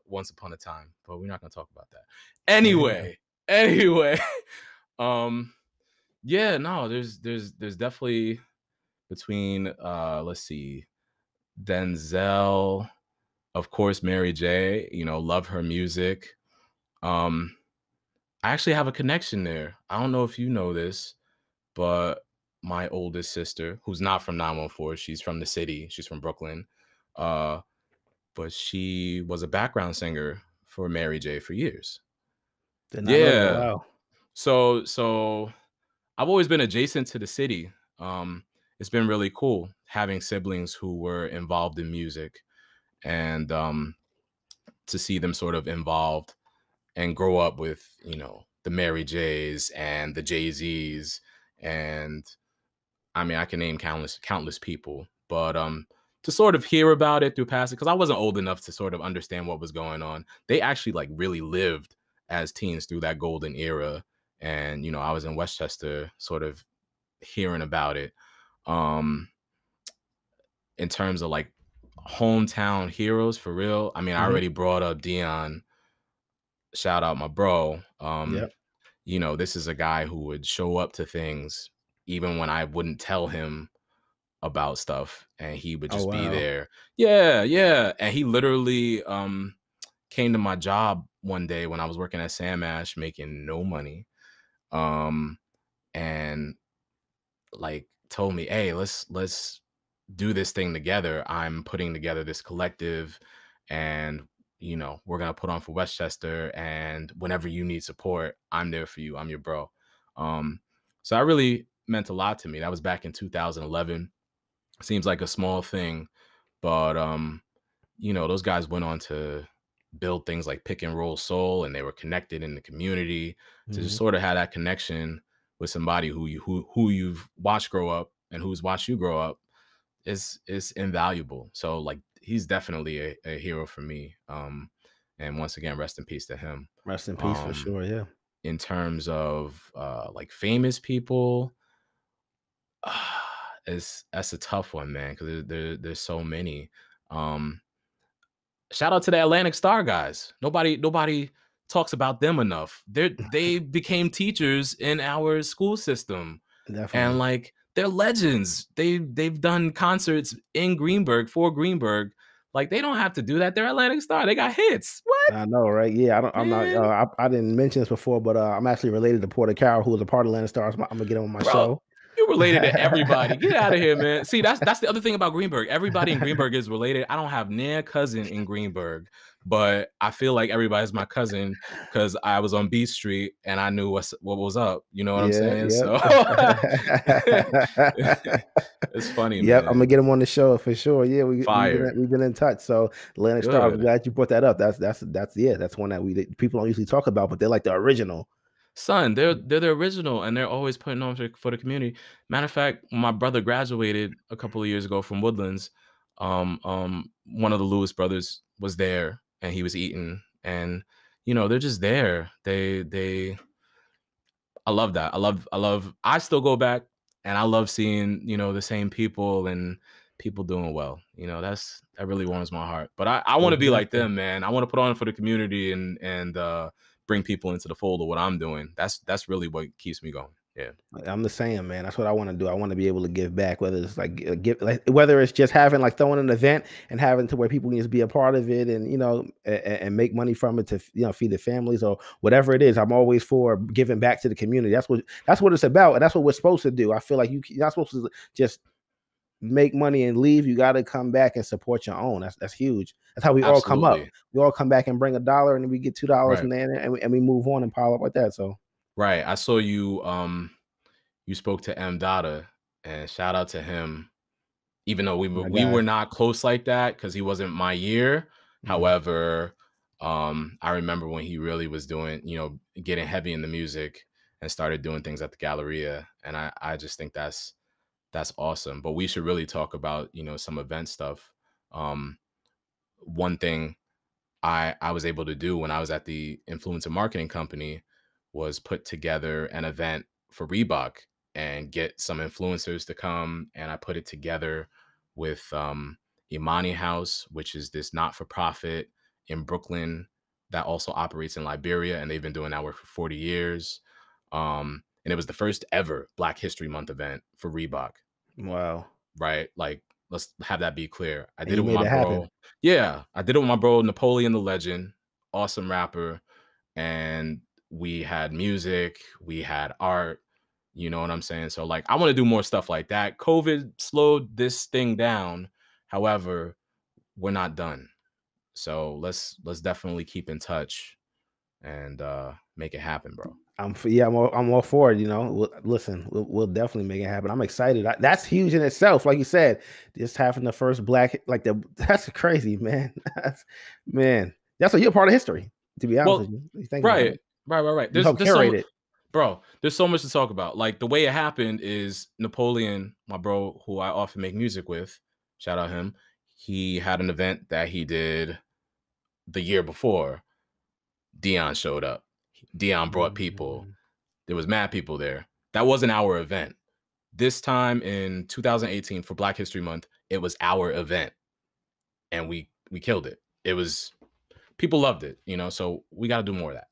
once upon a time, but we're not gonna talk about that. Yeah. Anyway, um, yeah, no, there's definitely between let's see, Denzel, of course, Mary J, love her music. Um, I actually have a connection there. I don't know if you know this, but my oldest sister, who's not from 914, she's from the city, she's from Brooklyn. Uh, but she was a background singer for Mary J for years. Did not know that. Yeah. Wow. So I've always been adjacent to the city. It's been really cool having siblings who were involved in music and to see them sort of involved and grow up with, the Mary J's and the Jay-Z's. And I mean, I can name countless people, but to sort of hear about it through passing, because I wasn't old enough to sort of understand what was going on. They actually like really lived as teens through that golden era. And, I was in Westchester sort of hearing about it. Um, in terms of like hometown heroes for real. I mean, I Mhm. already brought up Dion. Shout out my bro. Yep. This is a guy who would show up to things even when I wouldn't tell him about stuff and he would Oh just be wow. there. Yeah, yeah. And he literally came to my job one day when I was working at Sam Ash making no money. Um and like told me, "Hey, let's do this thing together. I'm putting together this collective and we're going to put on for Westchester and whenever you need support, I'm there for you. I'm your bro." Um so that really meant a lot to me. That was back in 2011. Seems like a small thing, but those guys went on to build things like Pick and Roll Soul, and they were connected in the community to just Mhm. sort of have that connection with somebody who you've watched grow up and who's watched you grow up is invaluable. So like he's definitely a hero for me. And once again, rest in peace to him. Rest in peace for Um, sure. Yeah. in terms of like famous people, that's a tough one, man, because there's so many. Um, Shout out to the Atlantic Star guys. Nobody talks about them enough. They became teachers in our school system, and Definitely. like they're legends. They've done concerts in Greenberg for Greenberg. Like they don't have to do that. They're Atlantic Star. They got hits. What, I know, right? Yeah, I'm not. man? I didn't mention this before, but I'm actually related to Porter Carroll, who was a part of Atlanta Stars. I'm gonna get him on my Bro, show. you related to everybody. Get out of here, man. See, that's the other thing about Greenberg. Everybody in Greenberg is related. I don't have near cousin in Greenberg, but I feel like everybody's my cousin because I was on B Street and I knew what was up. You know what I'm Yeah, saying? yep. So it's funny, Yep, I'm gonna man. get him on the show for sure. Yeah, Fire. we've been in touch. So Atlantic Star, I'm Good. glad you brought that up. That's yeah, that's one that people don't usually talk about, but they're like the original. Son, they're the original and they're always putting on for the community. Matter of fact, when my brother graduated a couple of years ago from Woodlands, one of the Lewis brothers was there and he was eating, and you know, they're just there. I love that. I still go back and I love seeing, you know, the same people and people doing well. You know, that really warms my heart. But I want to be like Exactly. them, man. I want to put on for the community and bring people into the fold of what I'm doing. That's really what keeps me going. Yeah. I'm the same, man. That's what I want to do. I want to be able to give back, whether it's like give, like whether it's just having like throwing an event and having to where people can just be a part of it, and and make money from it to feed their families or whatever it is. I'm always for giving back to the community. That's what it's about, and that's what we're supposed to do. I feel like you're not supposed to just make money and leave. You got to come back and support your own. That's huge. That's how we all come up. Absolutely. We all come back and bring $1, and then we get $2 Right. from there, and we move on and pile up like that. So Right. I saw you you spoke to M Dada, and shout out to him. Even though my we were guy. not close like that because he wasn't my year. Mhm. However, I remember when he really was doing, you know, getting heavy in the music and started doing things at the Galleria, and I just think that's awesome. But we should really talk about, you know, some event stuff. Um, One thing I was able to do when I was at the influencer marketing company was put together an event for Reebok and get some influencers to come. And I put it together with Imani House, which is this not-for-profit in Brooklyn that also operates in Liberia. And they've been doing that work for 40 years. And it was the first ever Black History Month event for Reebok, Wow. right? Like, let's have that be clear. I And did it you with made my it happen. bro. Yeah, I did it with my bro Napoleon the Legend, awesome rapper, and we had music, we had art, you know what I'm saying? So like I want to do more stuff like that. COVID slowed this thing down. However, we're not done. So let's definitely keep in touch and make it happen, bro. Yeah, I'm all for it. Listen, we'll definitely make it happen. I'm excited. That's huge in itself. Like you said, just having the first black, that's crazy, man. Man, that's you're part of history. To be honest with Well, you, you think about right, it, right. you helped There's so curate much, it. bro. There's so much to talk about. Like the way it happened is Napoleon, my bro, who I often make music with, shout out him. He had an event that he did the year before. Dion showed up. Dion brought people. Mhm. There was mad people there. That wasn't our event. This time in 2018 for Black History Month, it was our event, and we killed it. It was people loved it, you know. So we got to do more of that.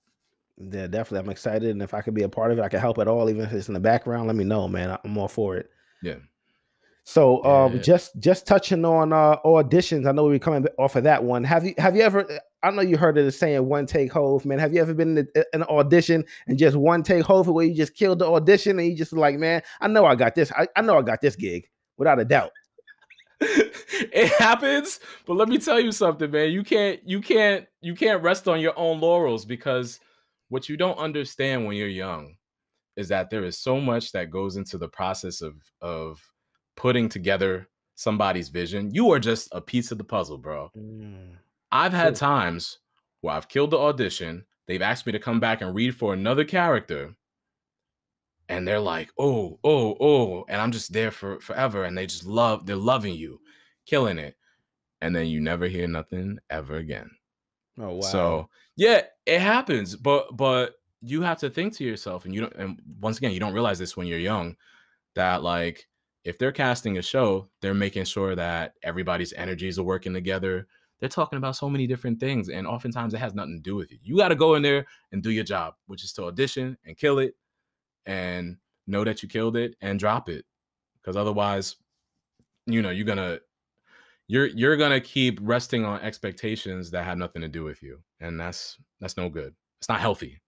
Yeah, definitely. I'm excited, and if I could be a part of it, I can help at all, even if it's in the background. Let me know, man. I'm all for it. Yeah, So, yeah. just touching on auditions. I know we were coming off of that one. Have you ever? I know you heard of the saying "one take Hove," man. Have you ever been in an audition and just one take Hove, where you just killed the audition and you just like, man, I know I got this. I know I got this gig without a doubt. It happens, but let me tell you something, man. You can't rest on your own laurels because what you don't understand when you're young is that there is so much that goes into the process of putting together somebody's vision. You are just a piece of the puzzle, bro. Mm, I've had true. times where I've killed the audition. They've asked me to come back and read for another character, and they're like, oh, and I'm just there for forever, and they're loving you, killing it, and then you never hear nothing ever again. Oh wow. So yeah, it happens, but you have to think to yourself, and you don't. And once again, you don't realize this when you're young that like if they're casting a show, they're making sure that everybody's energies are working together. they're talking about so many different things, and oftentimes it has nothing to do with you. You got to go in there and do your job, which is to audition and kill it, and know that you killed it and drop it, because otherwise, you're gonna keep resting on expectations that had nothing to do with you, and that's no good. It's not healthy.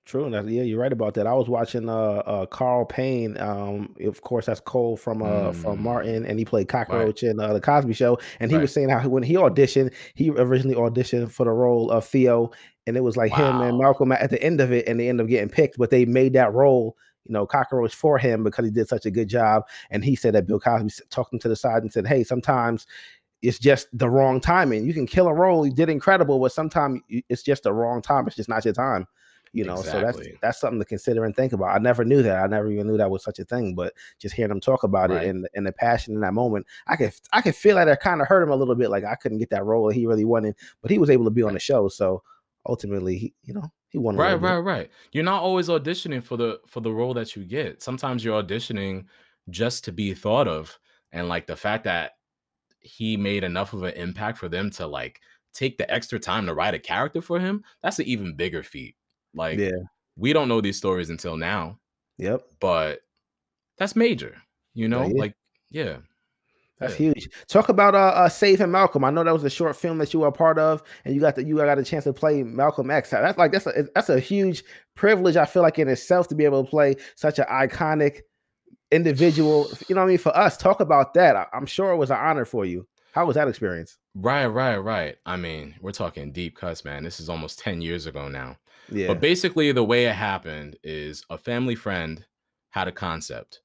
True. Yeah, you're right about that. I was watching Carl Payne. Of course, that's Cole from Mm, Martin, and he played right, Cockroach in the Cosby Show. And he right. was saying how when he auditioned, he originally auditioned for the role of Theo, and it was like him and Wow. Malcolm at the end of it, and they ended up getting picked. But they made that role, Cockroach, for him because he did such a good job. And he said that Bill Cosby talked him to the side and said, "Hey, sometimes it's just the wrong timing. You can kill a role, you did incredible, but sometimes it's just the wrong time. It's just not your time." So that's Exactly. that's something to consider and think about. I never knew that. I never even knew that was such a thing. But just hearing them talk about it Right. and the passion in that moment, I could feel like that kind of hurt him a little bit. Like I couldn't get that role that he really wanted, but he was able to be on the Right. show. So ultimately, he won a Right, little bit. right, right. You're not always auditioning for the role that you get. Sometimes you're auditioning just to be thought of. And like the fact that he made enough of an impact for them to like take the extra time to write a character for him, that's an even bigger feat. Like Yeah. we don't know these stories until now, Yep. but that's major, Yeah. Like yeah, That's yeah. huge. Talk about Saving Malcolm. I know that was a short film that you were a part of, and you got a chance to play Malcolm X. That's a huge privilege. I feel like in itself to be able to play such an iconic individual. You know what I mean? For us, talk about that. I'm sure it was an honor for you. How was that experience? Right, right, right. I mean, we're talking deep cuts, man. This is almost 10 years ago now. But Yeah. basically the way it happened is a family friend had a concept.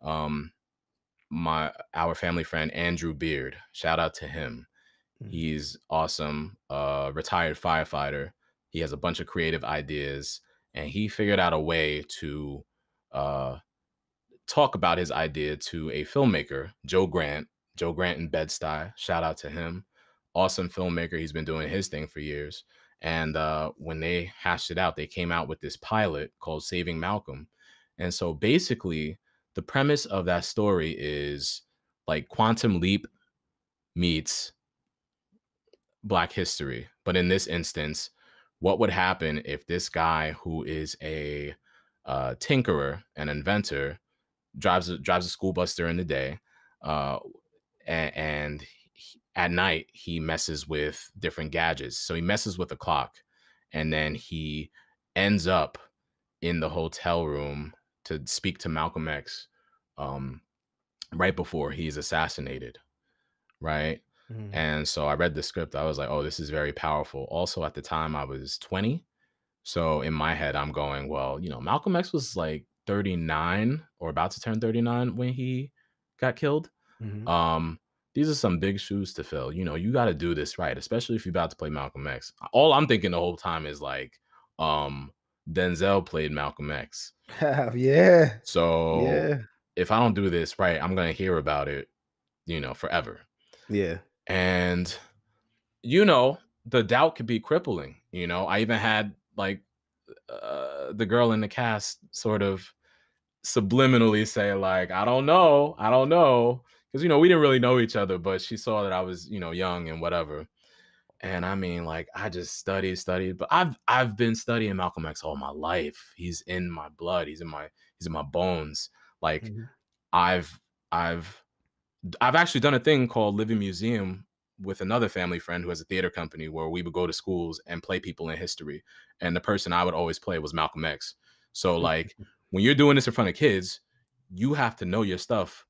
Um our family friend Andrew Beard, shout out to him. Mhm. He's awesome, retired firefighter. He has a bunch of creative ideas, and he figured out a way to uh talk about his idea to a filmmaker, Joe Grant in Bed-Stuy. Shout out to him. Awesome filmmaker. He's been doing his thing for years. And when they hashed it out, they came out with this pilot called Saving Malcolm. And so basically, the premise of that story is like Quantum Leap meets Black history. But in this instance, what would happen if this guy who is a tinkerer, an inventor, drives a school bus during the day, uh, and at night he messes with different gadgets. So he messes with the clock, and then he ends up in the hotel room to speak to Malcolm X um, right before he's assassinated. Right. Mhm. And so I read the script. I was like, oh, this is very powerful. Also, at the time, I was 20. So in my head, I'm going, well, Malcolm X was like 39 or about to turn 39 when he got killed. Mhm. Um, these are some big shoes to fill. You got to do this right, especially if you're about to play Malcolm X. All I'm thinking the whole time is like, um, Denzel played Malcolm X. Yeah. So Yeah. if I don't do this right, I'm gonna hear about it, forever. Yeah. And the doubt could be crippling. I even had like the girl in the cast sort of subliminally say like, I don't know, because we didn't really know each other, but she saw that I was young and whatever. And I mean, like, I just studied, but I've been studying Malcolm X all my life. He's in my blood. He's in my bones. Like, Mhm. I've I've I've actually done a thing called Living Museum with another family friend who has a theater company where we would go to schools and play people in history. And the person I would always play was Malcolm X. So like when you're doing this in front of kids, you have to know your stuff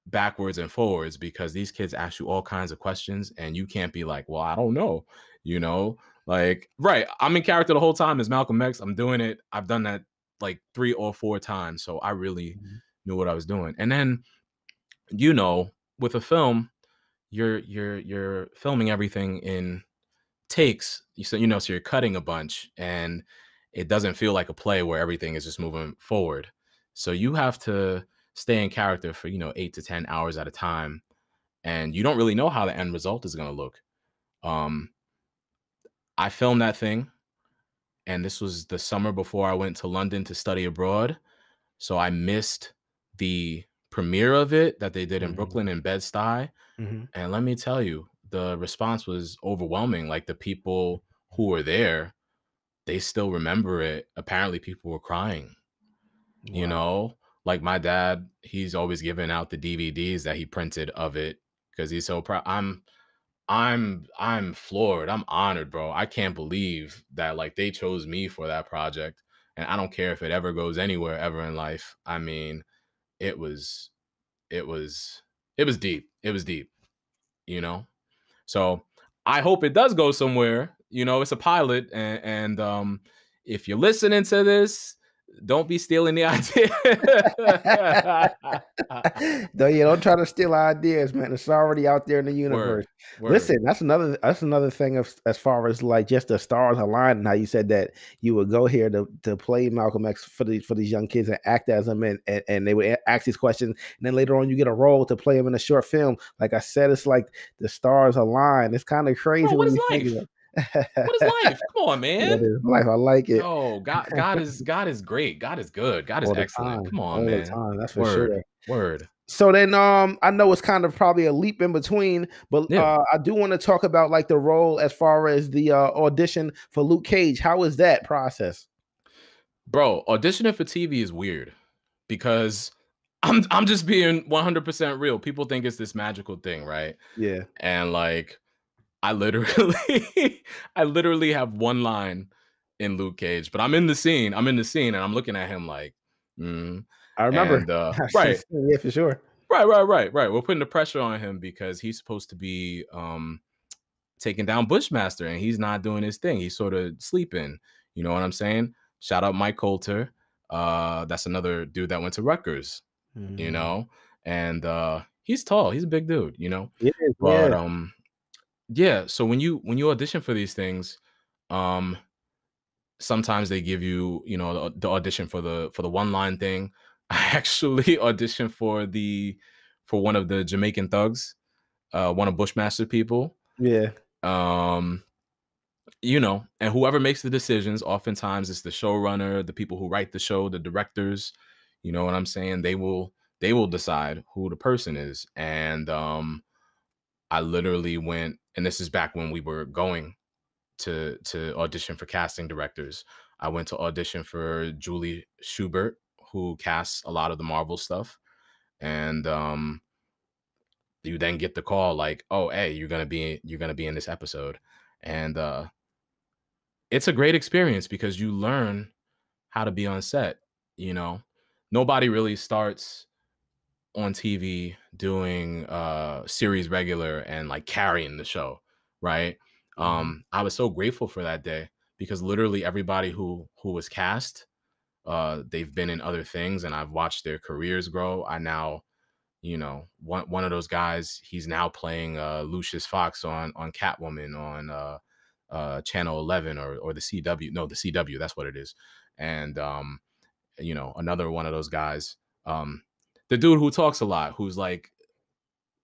backwards and forwards, because these kids ask you all kinds of questions and you can't be like, well, I don't know, you know, like, right. I'm in character the whole time as Malcolm X. I'm doing it. I've done that like 3 or 4 times. So I really Mhm. knew what I was doing. And then, with a film, you're filming everything in takes. So you're cutting a bunch, and it doesn't feel like a play where everything is just moving forward. So you have to stay in character for 8 to 10 hours at a time, and you don't really know how the end result is going to look. Um, I filmed that thing, and this was the summer before I went to London to study abroad. So I missed the premiere of it that they did in Mhm. Brooklyn in Bed-Stuy. Mhm. And let me tell you, the response was overwhelming. Like the people who were there, they still remember it. Apparently people were crying, you Wow. know? Like my dad, he's always giving out the DVDs that he printed of it because he's so proud. I'm floored. I'm honored, bro. I can't believe that like they chose me for that project. And I don't care if it ever goes anywhere ever in life. I mean, it was it was it was deep. It was deep, you know? So I hope it does go somewhere. You know, it's a pilot, and if you're listening to this, don't be stealing the idea. No, yeah, don't try to steal ideas, man. It's already out there in the universe. Word, word. Listen, that's another thing of as far as like just the stars align and how you said that you would go here to play Malcolm X for these young kids and act as them and they would ask these questions and then later on you get a role to play them in a short film. Like I said, it's like the stars align. It's kind of Bro, crazy what when is you think life? about What is it. life? Come on, What man. is life? I like it. Yo, God is great. God is good. God is excellent. Come on, All the man. time, that's for Word, sure. word. So then, I know it's kind of probably a leap in between, but Yeah. I do want to talk about like the role as far as the audition for Luke Cage. How was that process? Bro, auditioning for TV is weird because I'm just being 100% real. People think it's this magical thing, right? Yeah. And like I literally I literally have one line in Luke Cage, but I'm in the scene. I'm in the scene and I'm looking at him like, mm. I remember. And I've seen right, it, yeah, for sure. right. We're putting the pressure on him because he's supposed to be taking down Bushmaster and he's not doing his thing. He's sort of sleeping. You know what I'm saying? Shout out Mike Coulter. That's another dude that went to Rutgers, you Mhm. know, and he's tall. He's a big dude, you know. It is, But yeah. yeah. So when you audition for these things, um, sometimes they give you, you know, the audition for the one line thing. I actually auditioned for one of the Jamaican thugs, one of Bushmaster people. Yeah. Um, you know, and whoever makes the decisions, oftentimes it's the showrunner, the people who write the show, the directors, you know what I'm saying? They will decide who the person is. And I literally went, and this is back when we were going to audition for casting directors. I went to audition for Julie Schubert, who casts a lot of the Marvel stuff. And you then get the call like, oh, hey, you're gonna be in this episode. And it's a great experience because you learn how to be on set, you know. Nobody really starts on TV doing series regular and like carrying the show, right? Mhm. I was so grateful for that day because literally everybody who was cast, they've been in other things and I've watched their careers grow. I now, you know, one of those guys, he's now playing Lucius Fox on Catwoman on Channel 11 or the CW. No, the CW, that's what it is. And you know, another one of those guys, um, the dude who talks a lot, who's like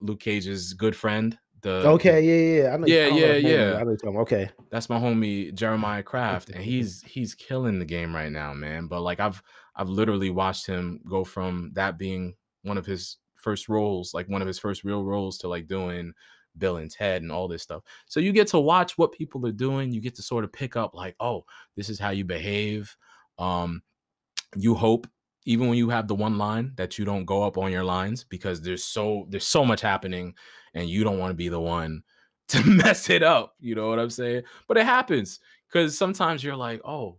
Luke Cage's good friend. The Okay, yeah, yeah. I know. Yeah, I don't know yeah, his name. yeah. I know you're talking about. Okay. That's my homie Jeremiah Kraft, and he's killing the game right now, man. But like I've literally watched him go from that being one of his first roles, like one of his first real roles, to like doing Bill and Ted and all this stuff. So you get to watch what people are doing. You get to sort of pick up like, oh, this is how you behave. Um, you hope even when you have the one line that you don't go up on your lines because there's so much happening and you don't want to be the one to mess it up, you know what I'm saying? But it happens because sometimes you're like, oh,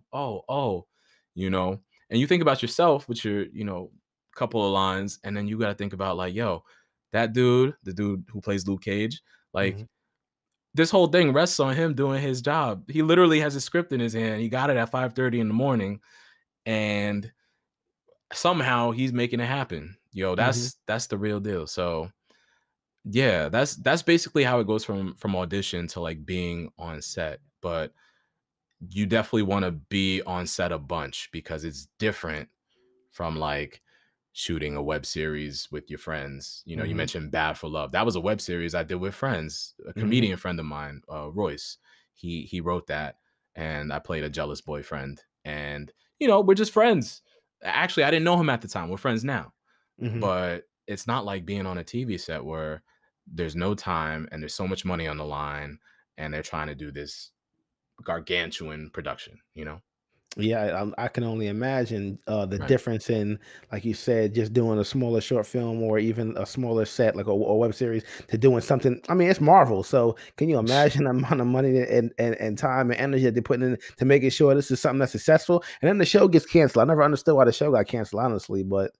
you know, and you think about yourself with your, you know, couple of lines, and then you got to think about like, yo, that dude, the dude who plays Luke Cage, like Mhm. this whole thing rests on him doing his job. He literally has a script in his hand. He got it at 5:30 in the morning, and somehow he's making it happen. Yo, Mhm. that's the real deal. So yeah, that's basically how it goes from audition to like being on set. But you definitely want to be on set a bunch because it's different from like shooting a web series with your friends. You know, you Mhm. mentioned Bad for Love. That was a web series I did with friends. A Mhm. comedian friend of mine, Royce. He wrote that, and I played a jealous boyfriend. And you know, we're just friends. Actually, I didn't know him at the time. We're friends now, Mhm. but it's not like being on a TV set where there's no time and there's so much money on the line, and they're trying to do this gargantuan production, you know? Yeah, I can only imagine the Right. difference in, like you said, just doing a smaller short film or even a smaller set, like a web series, to doing something. I mean, it's Marvel, so can you imagine the amount of money and time and energy that they're putting in to making sure this is something that's successful? And then the show gets canceled. I never understood why the show got canceled, honestly, but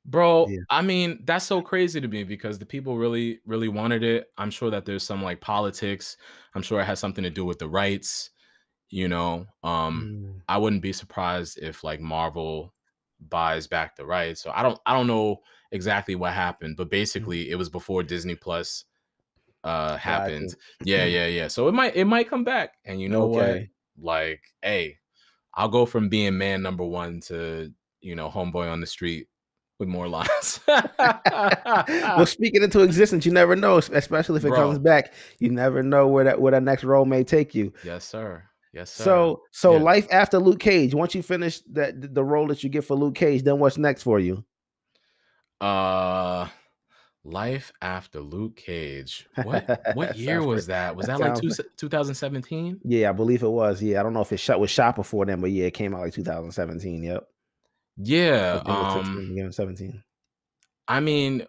Bro, yeah. I mean, that's so crazy to me because the people really, really wanted it. I'm sure that there's some like politics. I'm sure it has something to do with the rights, you know. Mm, I wouldn't be surprised if like Marvel buys back the rights. So I don't know exactly what happened, but mm, basically it was before Disney Plus got happened. Yeah, you. yeah, yeah. So it might come back. And you know what? Okay. Like, hey, I'll go from being man number one to, homeboy on the street with more lines. Well, speaking into existence, you never know, especially if it comes Bro. back. You never know where that next role may take you. Yes, sir. Yes, sir. So Yeah. life after Luke Cage. Once you finish the role that you get for Luke Cage, then what's next for you? Uh Life after Luke Cage. What year Sounds was pretty. that? Was That that like sounds. 2017? Yeah, I believe it was. Yeah, I don't know if it was shot before then, but yeah, it came out like 2017. Yep, Yeah. like the end of 16, beginning of 17. I mean,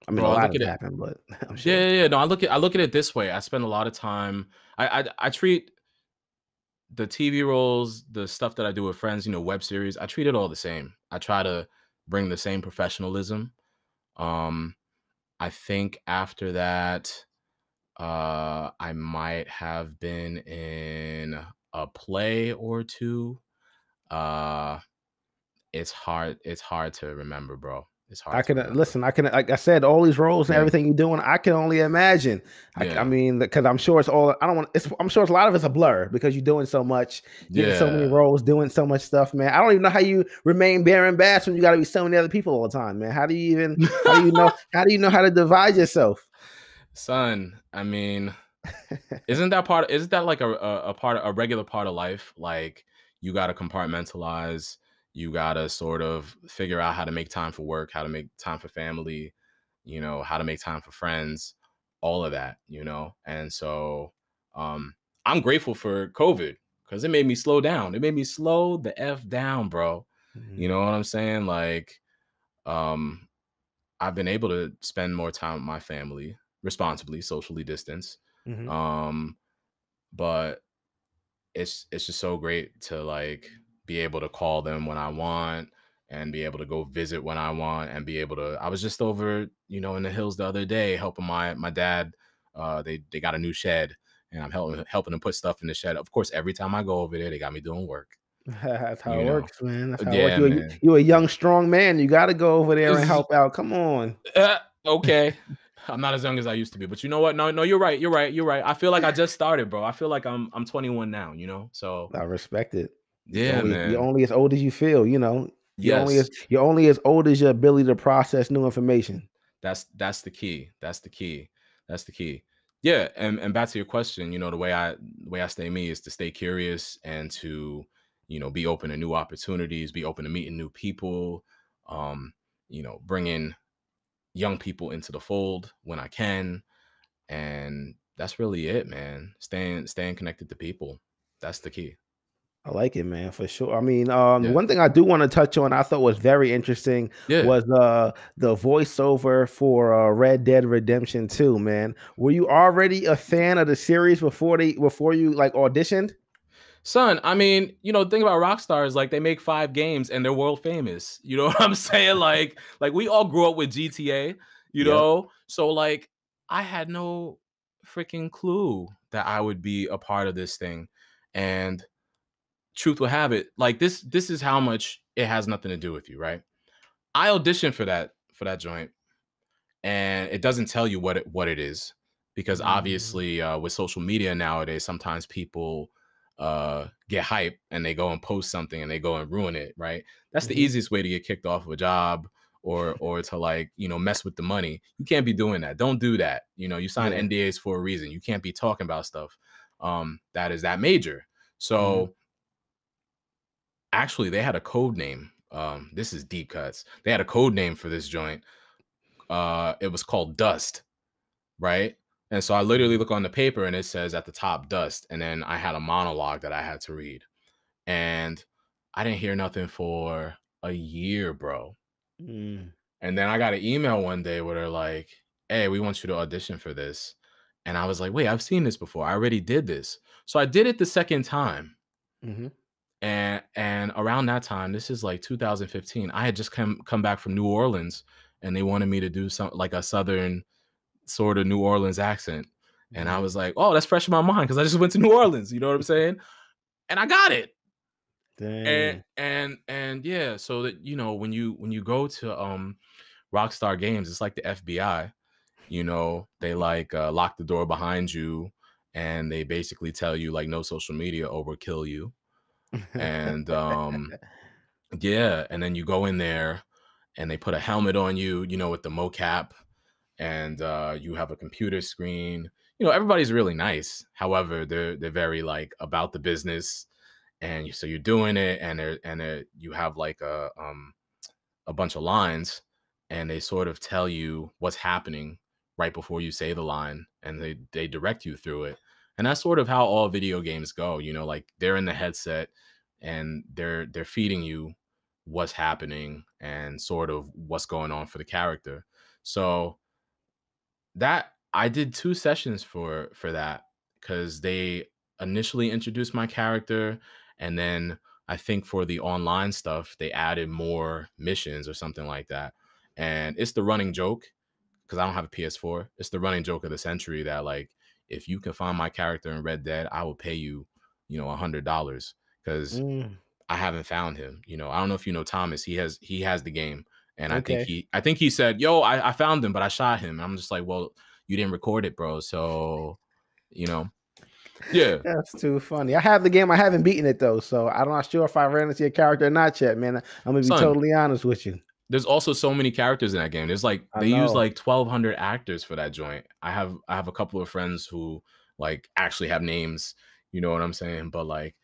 I mean, a bro, I lot look has at it. happened, but I'm Yeah, sure. yeah, yeah. No, I look at it this way. I spend a lot of time. I treat the TV roles, the stuff that I do with friends, web series. I treat it all the same. I try to bring the same professionalism. Um, I think after that, I might have been in a play or two. Uh, it's hard to remember, bro. It's I hard to can remember. listen. I can, like I said, all these roles and Yeah, everything you're doing. I can only imagine. I yeah, mean, because I'm sure it's all. I don't want. I'm sure it's a lot of it's a blur because you're doing so much, getting so many yeah. roles, doing so much stuff, man. I don't even know how you remain Barron Bass when you got to be so many other people all the time, man. How do you even? How do you know? How do you know how to divide yourself? Son, I mean, isn't that like a part of a regular part of life? Like you gotta compartmentalize, you gotta sort of figure out how to make time for work, how to make time for family, how to make time for friends, all of that. And so I'm grateful for COVID because it made me slow down. It made me slow the F down, bro. You Mhm, know what I'm saying? Like, um, I've been able to spend more time with my family responsibly, socially distanced. mhm. Um, but it's just so great to like be able to call them when I want and be able to go visit when I want and be able to. I was just over, in the hills the other day helping my dad. They got a new shed and I'm helping them put stuff in the shed. Of course, every time I go over there, they got me doing work. That's how You it know, works, man. That's how it works. yeah, man. You a young, strong man. You got to go over there and help out. Come on. Okay. I'm not as young as I used to be, but you know what? No, no, you're right. You're right. You're right. I feel like I just started, bro. I feel like I'm 21 now. So I respect it. yeah, You're man. only as old as you feel, you know. Yes, You're only as old as your ability to process new information. that's the key. That's the key. That's the key. Yeah, and back to your question, the way I stay me is to stay curious and to, be open to new opportunities, be open to meeting new people, um, bringing young people into the fold when I can. And that's really it, man. Staying connected to people. That's the key. I like it, man, for sure. I mean, Yeah. one thing I do want to touch on, I thought was very interesting, Yeah. was the voiceover for Red Dead Redemption 2, man. Were you already a fan of the series before you like auditioned? Son, I mean, the thing about Rockstar is like they make 5 games and they're world famous. You know what I'm saying? Like we all grew up with GTA, Yep. So like I had no freaking clue that I would be a part of this thing. And truth will have it, like this is how much it has nothing to do with you, right? I auditioned for that joint and it doesn't tell you what it is because Mm, obviously with social media nowadays sometimes people get hype and they go and post something and they go and ruin it, right? That's the mhm. easiest way to get kicked off of a job or to like mess with the money. You can't be doing that. Don't do that. You sign Yeah. NDAs for a reason. You can't be talking about stuff that is that major. Mhm. So actually they had a code name. This is deep cuts. They had a code name for this joint. It was called Dust. right? And so I literally look on the paper and it says at the top dust. And then I had a monologue that I had to read. And I didn't hear nothing for a year, bro. Mm. And then I got an email one day where they're like, hey, we want you to audition for this. And I was like, wait, I've seen this before. I already did this. So I did it the second time. Mhm. And around that time, this is like 2015, I had just come back from New Orleans and they wanted me to do some like a southern sort of New Orleans accent. And I Mhm. was like, oh, that's fresh in my mind because I just went to New Orleans. You know what I'm saying? And I got it. Dang. And yeah, so that when you go to Rockstar Games, it's like the FBI. They like lock the door behind you and they basically tell you like no social media or we'll kill you. And yeah, and then you go in there and they put a helmet on you, with the mocap, and you have a computer screen. Everybody's really nice. However, they're very like about the business, and so you're doing it, and you have like a bunch of lines, and they sort of tell you what's happening right before you say the line, and they direct you through it. And that's sort of how all video games go. Like they're in the headset, and they're feeding you what's happening and sort of what's going on for the character. So that I did 2 sessions for that because they initially introduced my character, and then I think for the online stuff, they added more missions or something like that. And it's the running joke because I don't have a PS4. It's the running joke of the century that like if you can find my character in Red Dead, I will pay you, $100 because Mm. I haven't found him. I don't know if you know Thomas. He has the game, and I think Okay. he said, "Yo, I found him, but I shot him." And I'm just like, "Well, you didn't record it, bro." So, you know, yeah, That's too funny. I have the game. I haven't beaten it though, so I'm not sure if I ran into your character or not yet, man. I'm gonna be son. totally honest with you. There's also so many characters in that game. There's like I they use know. like 1,200 actors for that joint. I have a couple of friends who like actually have names. You know what I'm saying? But like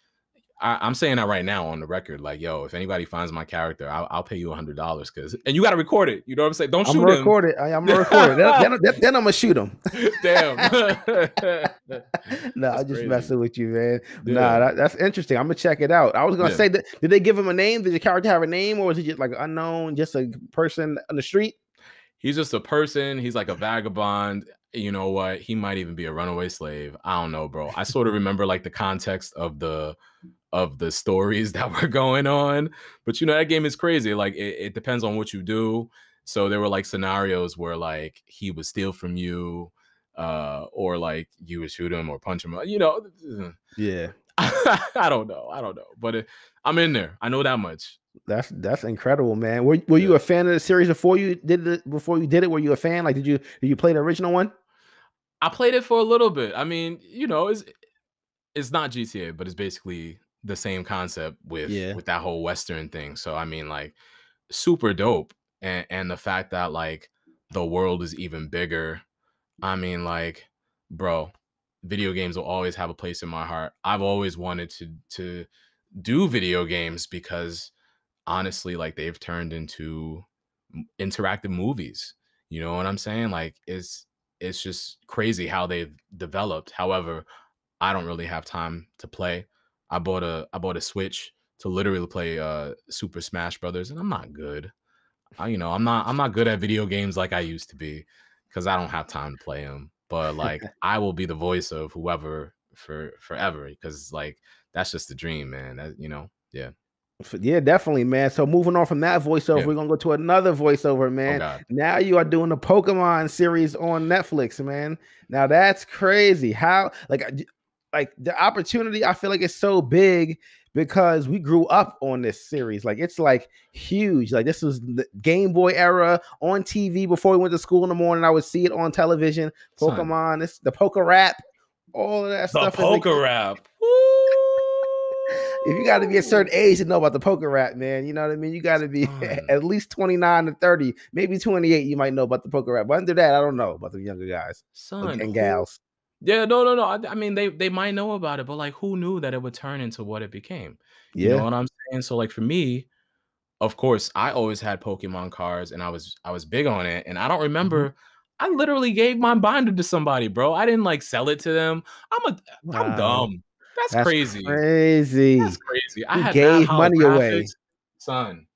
I'm saying that right now on the record, like, yo, if anybody finds my character, I'll pay you $100 and you got to record it. You know what I'm saying? Don't I'm shoot gonna him. record it. I'm gonna record it. Then I'm gonna shoot him. Damn. No, That's I'm just crazy. messing with you, man. Nah, Yeah. that's interesting. I'm gonna check it out. I was gonna Yeah. say that did they give him a name? Did the character have a name, or was he just like unknown, just a person on the street? He's just a person. He's like a vagabond. You know what? He might even be a runaway slave. I don't know, bro. I sort of remember like the context of the stories that were going on. But that game is crazy. Like it depends on what you do. So there were like scenarios where like he would steal from you, or like you would shoot him or punch him. Yeah, I don't know. But I'm in there. I know that much. that's incredible, man. Were you Yeah. a fan of the series before you did it? Before you did it, were you a fan? Like, did you play the original one? I played it for a little bit. I mean, it's not GTA, but it's basically the same concept with Yeah. that whole Western thing. So I mean, like, super dope, and the fact that like the world is even bigger. I mean, like, bro, video games will always have a place in my heart. I've always wanted to do video games because honestly, like they've turned into interactive movies. You know what I'm saying? Like it's just crazy how they've developed. However, I don't really have time to play. I bought a Switch to literally play Super Smash Brothers, and I'm not good. I'm not good at video games like I used to be because I don't have time to play them. But like I will be the voice of whoever for forever because like that's just the dream, man. Yeah, Yeah, definitely, man. So moving on from that voiceover, yeah. we're gonna go to another voiceover, Oh man. God, Now you are doing the Pokemon series on Netflix, man. Now that's crazy. How like the opportunity, I feel like it's so big because we grew up on this series. Like it's like huge. Like this was the Game Boy era on TV before we went to school in the morning. I would see it on television. son. Pokemon, it's the Poke Rap, all of that The stuff is poker rap. if you got to be a certain Woo! age to know about the poker rap, man, you know what I mean? You got to be Son, at least 29 to 30, maybe 28. You might know about the poker rap. But under that, I don't know about the younger guys son, and who? gals. Yeah, no, no, no. I mean, they might know about it, but like, who knew that it would turn into what it became? You know Yeah. what I'm saying? So, like, for me, of course, I always had Pokemon cards, and I was big on it. And I don't Mhm. remember. I literally gave my binder to somebody, bro. I didn't like sell it to them. I'm Wow. dumb. That's That's crazy. That's crazy. crazy. I You had mad gave money holographics. away. Son.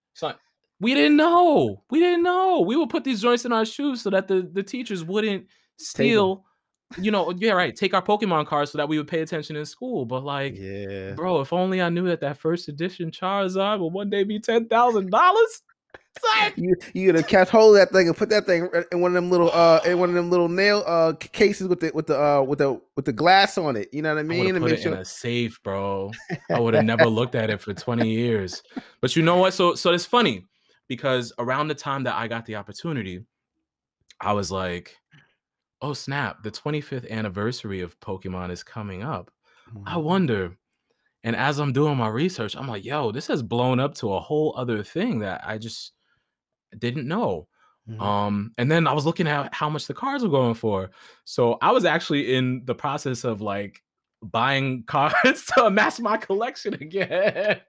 We didn't know. We didn't know. We would put these joints in our shoes so that the teachers wouldn't Take them. steal, yeah, right. Take our Pokemon cards so that we would pay attention in school. But like, Yeah. bro, if only I knew that first edition Charizard would one day be $10,000. Son. You would have kept hold of that thing and put that thing in one of them little nail cases with the glass on it. You know what I I would mean? have To put make it in sure. a safe, bro. I would have never looked at it for 20 years. But you know what? So it's funny because around the time that I got the opportunity, I was like, oh snap, the 25th anniversary of Pokemon is coming up. I wonder. And as I'm doing my research, I'm like, yo, this has blown up to a whole other thing that I just didn't know. And then I was looking at how much the cards were going for. So I was actually in the process of like buying cards to amass my collection again.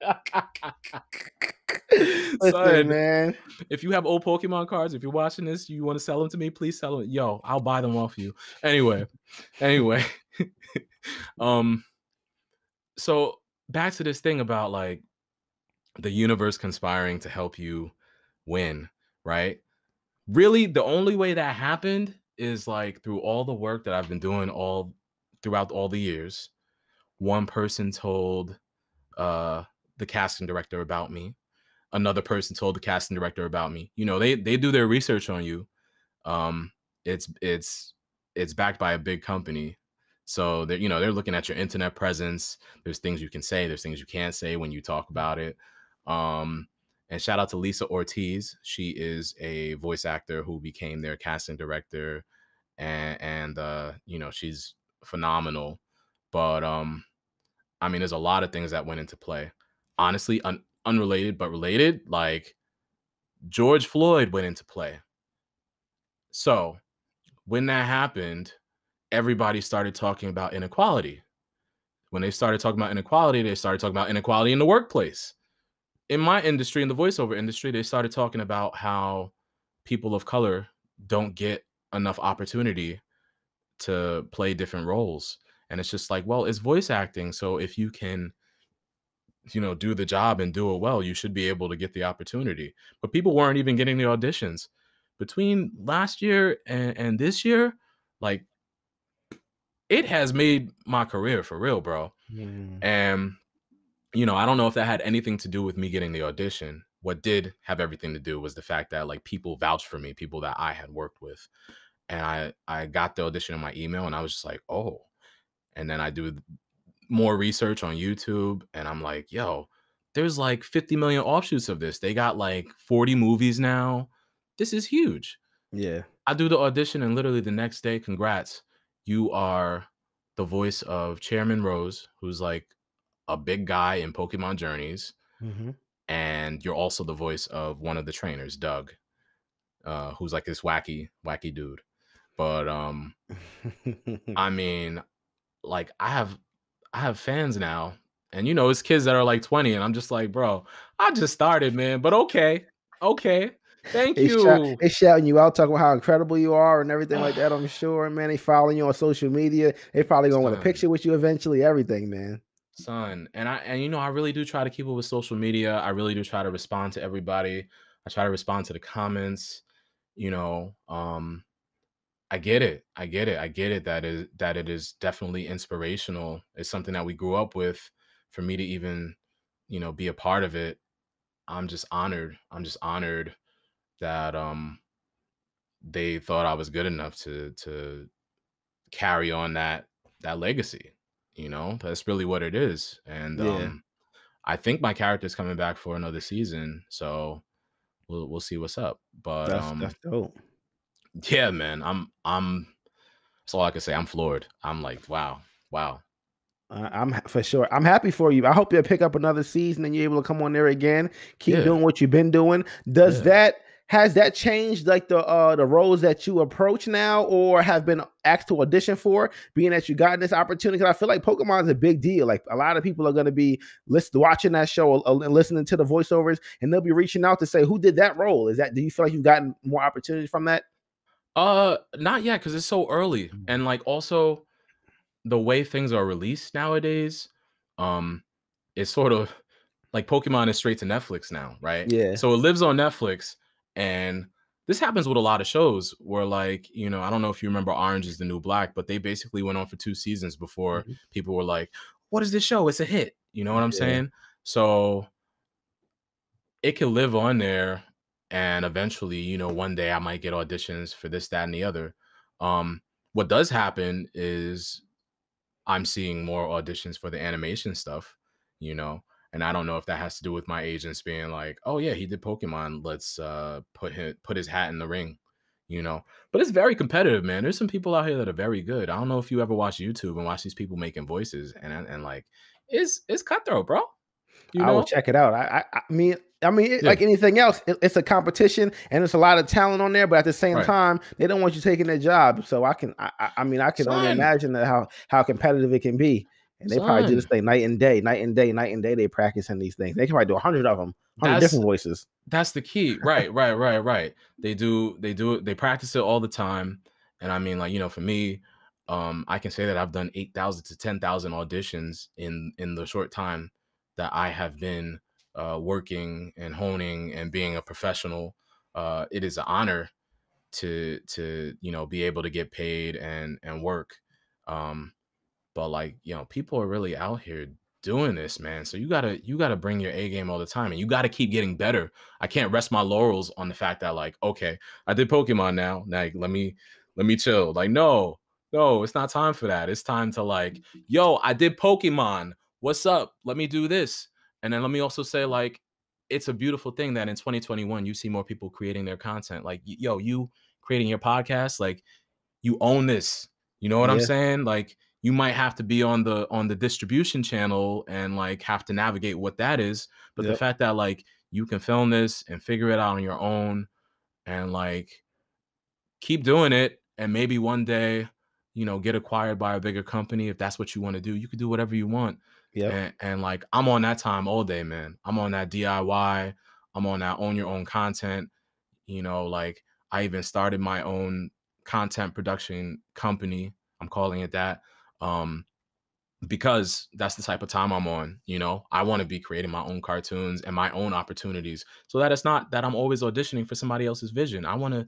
Listen, Son, man. if you have old Pokemon cards, if you're watching this, you want to sell them to me, please sell them. Yo, I'll buy them off you. Anyway. So back to this thing about like the universe conspiring to help you win, right? Really, the only way that happened is like through all the work that I've been doing all throughout all the years. One person told the casting director about me. Another person told the casting director about me. They do their research on you. Um, it's backed by a big company. So they're looking at your internet presence. There's things you can say, there's things you can't say when you talk about it. And shout out to Lisa Ortiz. She is a voice actor who became their casting director, and she's phenomenal. But I mean, there's a lot of things that went into play. Honestly, unrelated but related. Like George Floyd went into play. So when that happened, everybody started talking about inequality. When they started talking about inequality, they started talking about inequality in the workplace. In my industry, in the voiceover industry, they started talking about how people of color don't get enough opportunity to play different roles. And it's just like, well, it's voice acting. So if you can, do the job and do it well, you should be able to get the opportunity. But people weren't even getting the auditions. Between last year and this year, like, it has made my career for real, bro. And, I don't know if that had anything to do with me getting the audition. What did have everything to do was the fact that like people vouched for me, people that I had worked with. And I got the audition in my email and I was just like, oh. And then I do more research on YouTube and I'm like, yo, there's like 50 million offshoots of this. They got like 40 movies now. This is huge. Yeah. I do the audition and literally the next day, congrats. You are the voice of Chairman Rose, who's like a big guy in Pokemon Journeys. And you're also the voice of one of the trainers, Doug, who's like this wacky dude. But I mean, like I have fans now, and it's kids that are like 20, and I'm just like, bro, I just started, man. But okay, thank you. They shouting you out, talking about how incredible you are and everything like that. I'm sure, man. They following you on social media. They probably gonna want a picture with you eventually. Everything, man. Son, and I really do try to keep up with social media. I really do try to respond to everybody. I try to respond to the comments. I get it. That it is definitely inspirational. It's something that we grew up with. For me to even, be a part of it, I'm just honored. I'm just honored that they thought I was good enough to carry on that legacy. That's really what it is. And I think my character's coming back for another season, so we'll see what's up. But that's dope. Yeah, man, I'm that's all I can say. I'm floored. I'm like, wow. I'm for sure. I'm happy for you. I hope you pick up another season and you're able to come on there again. Keep doing what you've been doing. Has that changed like the roles that you approach now or have been asked to audition for, being that you got this opportunity? Because I feel like Pokemon is a big deal. Like a lot of people are going to be watching that show and listening to the voiceovers, and they'll be reaching out to say, who did that role? Do you feel like you've gotten more opportunities from that? Not yet, because it's so early, Mm. and like also the way things are released nowadays, um, it's sort of like Pokemon is straight to Netflix now, right? Yeah. So it lives on Netflix, and this happens with a lot of shows where, like, I don't know if you remember Orange is the New Black, but they basically went on for 2 seasons before Mhm. people were like, "What is this show? It's a hit." You know what I'm Yeah. saying? So it can live on there, and eventually, one day I might get auditions for this, that, and the other. What does happen is I'm seeing more auditions for the animation stuff, you know, and I don't know if that has to do with my agents being like, "Oh yeah, he did Pokemon. Let's put his hat in the ring," you know. But it's very competitive, man. There's some people out here that are very good. I don't know if you ever watch YouTube and watch these people making voices, and like, it's cutthroat, bro. You I will know? check it out. I mean, Yeah. like anything else, it's a competition, and there's a lot of talent on there. But at the same Right. time, they don't want you taking their job. So I can only Son, imagine that how competitive it can be. And they probably do this son. thing night and day, night and day, night and day. They practicing these things. They can probably do 100 of them, 100 That's different voices. That's the key. Right, right, right, right. They do it, they practice it all the time. And I mean, like, for me, I can say that I've done 8,000 to 10,000 auditions in the short time that I have been working and honing and being a professional. It is an honor to be able to get paid and work. Um, but like, people are really out here doing this, man. So you gotta bring your A game all the time, and you gotta keep getting better. I can't rest my laurels on the fact that, like, okay, I did Pokemon now. Now let me chill. Like, no, no, it's not time for that. It's time to, like, yo, I did Pokemon. What's up? Let me do this. And then let me also say, like, it's a beautiful thing that in 2021 you see more people creating their content. Like, yo, you creating your podcast, like, you own this. You know what I'm Yeah. saying? Like, you might have to be on the distribution channel and like have to navigate what that is. But the Yep. fact that like you can film this and figure it out on your own and like keep doing it, and maybe one day, get acquired by a bigger company. If that's what you want to do, you could do whatever you want. Yep. And like, I'm on that time all day, man. I'm on that DIY. I'm on that own your own content. Like, I even started my own content production company. I'm calling it that. Because that's the type of time I'm on. I want to be creating my own cartoons and my own opportunities, so that it's not that I'm always auditioning for somebody else's vision. I want to,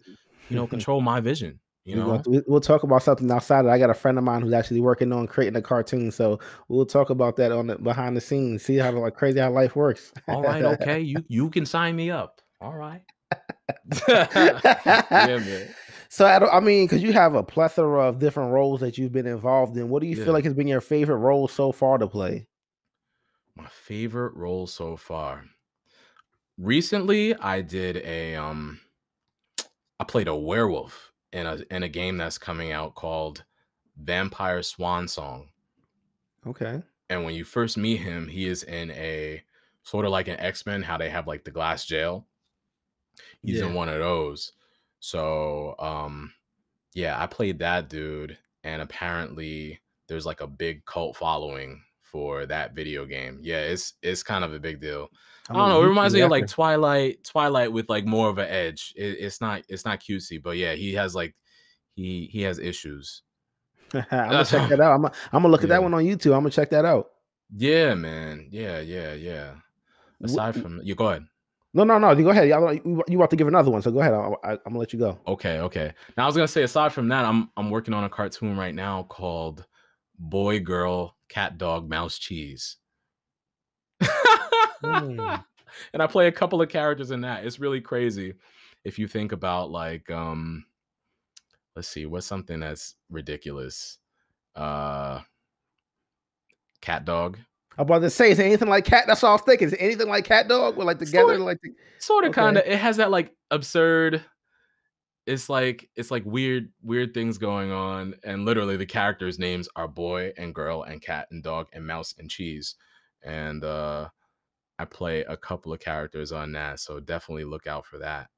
control my vision, We'll talk about something outside. I got a friend of mine who's actually working on creating a cartoon, so we'll talk about that on the behind the scenes. See how like crazy how life works. All right, okay, you can sign me up. All right. Yeah, man. So I mean, because you have a plethora of different roles that you've been involved in. What do you feel Yeah. like has been your favorite role so far to play? My favorite role so far. Recently, I played a werewolf in a game that's coming out called Vampire Swan Song. Okay. And when you first meet him, he is in a sort of like an X-Men, how they have like the glass jail. He's in Yeah. one of those. So, yeah, I played that dude, and apparently there's like a big cult following for that video game. Yeah, it's kind of a big deal. I'm I don't gonna know. It YouTube reminds me it of like after. Twilight with like more of an edge. It's not cutesy, but yeah, he has like he has issues. I'm gonna check that out. I'm gonna look at that Yeah. one on YouTube. I'm gonna check that out. Yeah, man. Yeah, yeah, yeah. Aside from you, go ahead. No, no, no. You go ahead. You about to give another one, so go ahead. I'm gonna let you go. Okay, okay. Now I was gonna say, aside from that, I'm working on a cartoon right now called Boy, Girl, Cat, Dog, Mouse, Cheese. Hmm. And I play a couple of characters in that. It's really crazy if you think about like let's see, what's something that's ridiculous? Uh Cat Dog. I'm about to say, is it anything like cat? That's all I was thinking. Is it anything like cat dog? Or like together, Sort like sort of okay. kinda. It has that like absurd, it's like weird things going on, and literally the characters' names are boy and girl and cat and dog and mouse and cheese. And I play a couple of characters on that, so definitely look out for that.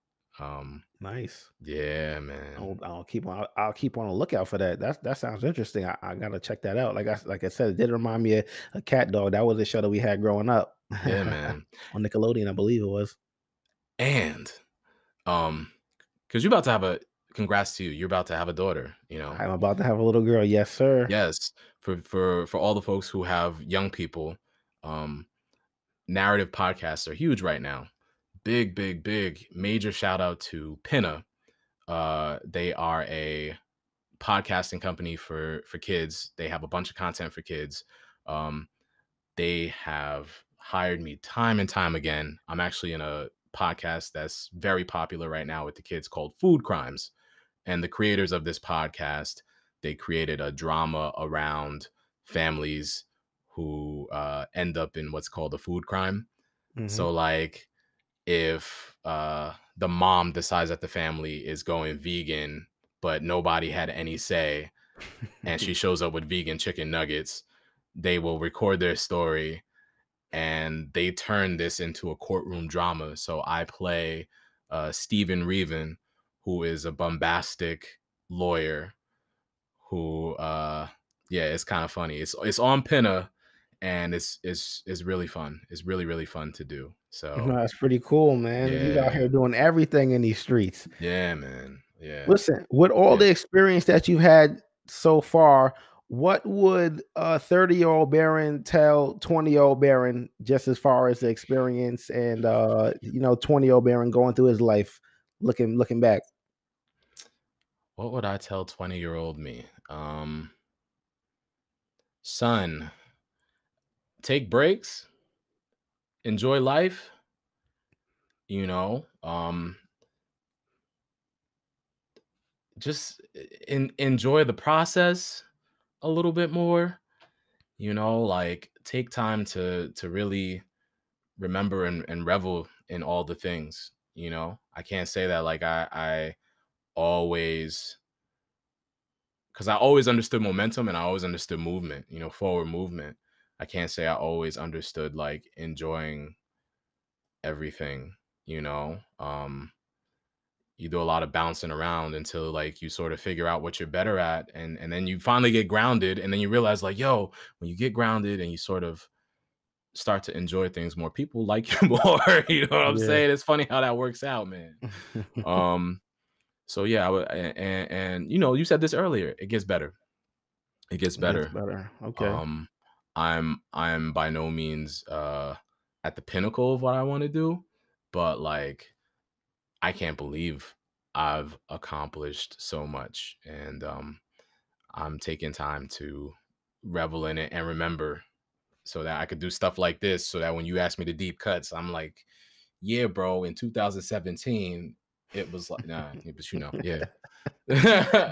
Um, Nice. yeah, man. I'll keep on a lookout for that. That sounds interesting. I gotta check that out. Like I said, it did remind me of a cat dog. That was a show that we had growing up Yeah, man. on Nickelodeon, I believe it was. And because you're about to have a congrats to you. You're about to have a daughter, you know. I'm about to have a little girl. Yes, sir. Yes, for all the folks who have young people, um, narrative podcasts are huge right now. Big, big, big, major shout out to Pinna. They are a podcasting company for kids. They have a bunch of content for kids. Um, they have hired me time and time again. I'm actually in a podcast that's very popular right now with the kids called Food Crimes. And the creators of this podcast, they created a drama around families who end up in what's called a food crime. Mm-hmm. So like if the mom decides that the family is going vegan, but nobody had any say, and she shows up with vegan chicken nuggets, they will record their story and they turn this into a courtroom drama. So I play Stephen Reven, who is a bombastic lawyer who yeah, it's kind of funny. It's on Pinna, and it's really fun. It's really, really fun to do. So No, that's pretty cool, man. You out yeah. here doing everything in these streets. Yeah, man. Yeah. Listen, with all Yeah. the experience that you've had so far, what would a 30-year-old Barron tell 20-year-old Barron just as far as the experience and 20-year-old Barron going through his life looking back? What would I tell 20-year-old me? Son, take breaks, enjoy life, you know, just enjoy the process a little bit more, you know, like take time to really remember and revel in all the things, you know. I can't say that like I always, because I always understood momentum and I always understood movement, you know, forward movement. I can't say I always understood like enjoying everything, you know. You do a lot of bouncing around until like you sort of figure out what you're better at, and then you finally get grounded, and then you realize like, yo, when you get grounded and you sort of start to enjoy things more, people like you more. You know what I'm Yeah. saying? It's funny how that works out, man. So yeah, I would, and you know, you said this earlier, it gets better. It gets It gets better. better. Okay. Um, I'm by no means at the pinnacle of what I want to do, but like I can't believe I've accomplished so much, and I'm taking time to revel in it and remember, so that I could do stuff like this, so that when you ask me the deep cuts, I'm like, yeah, bro, in 2017, it was like, nah, but you know, yeah.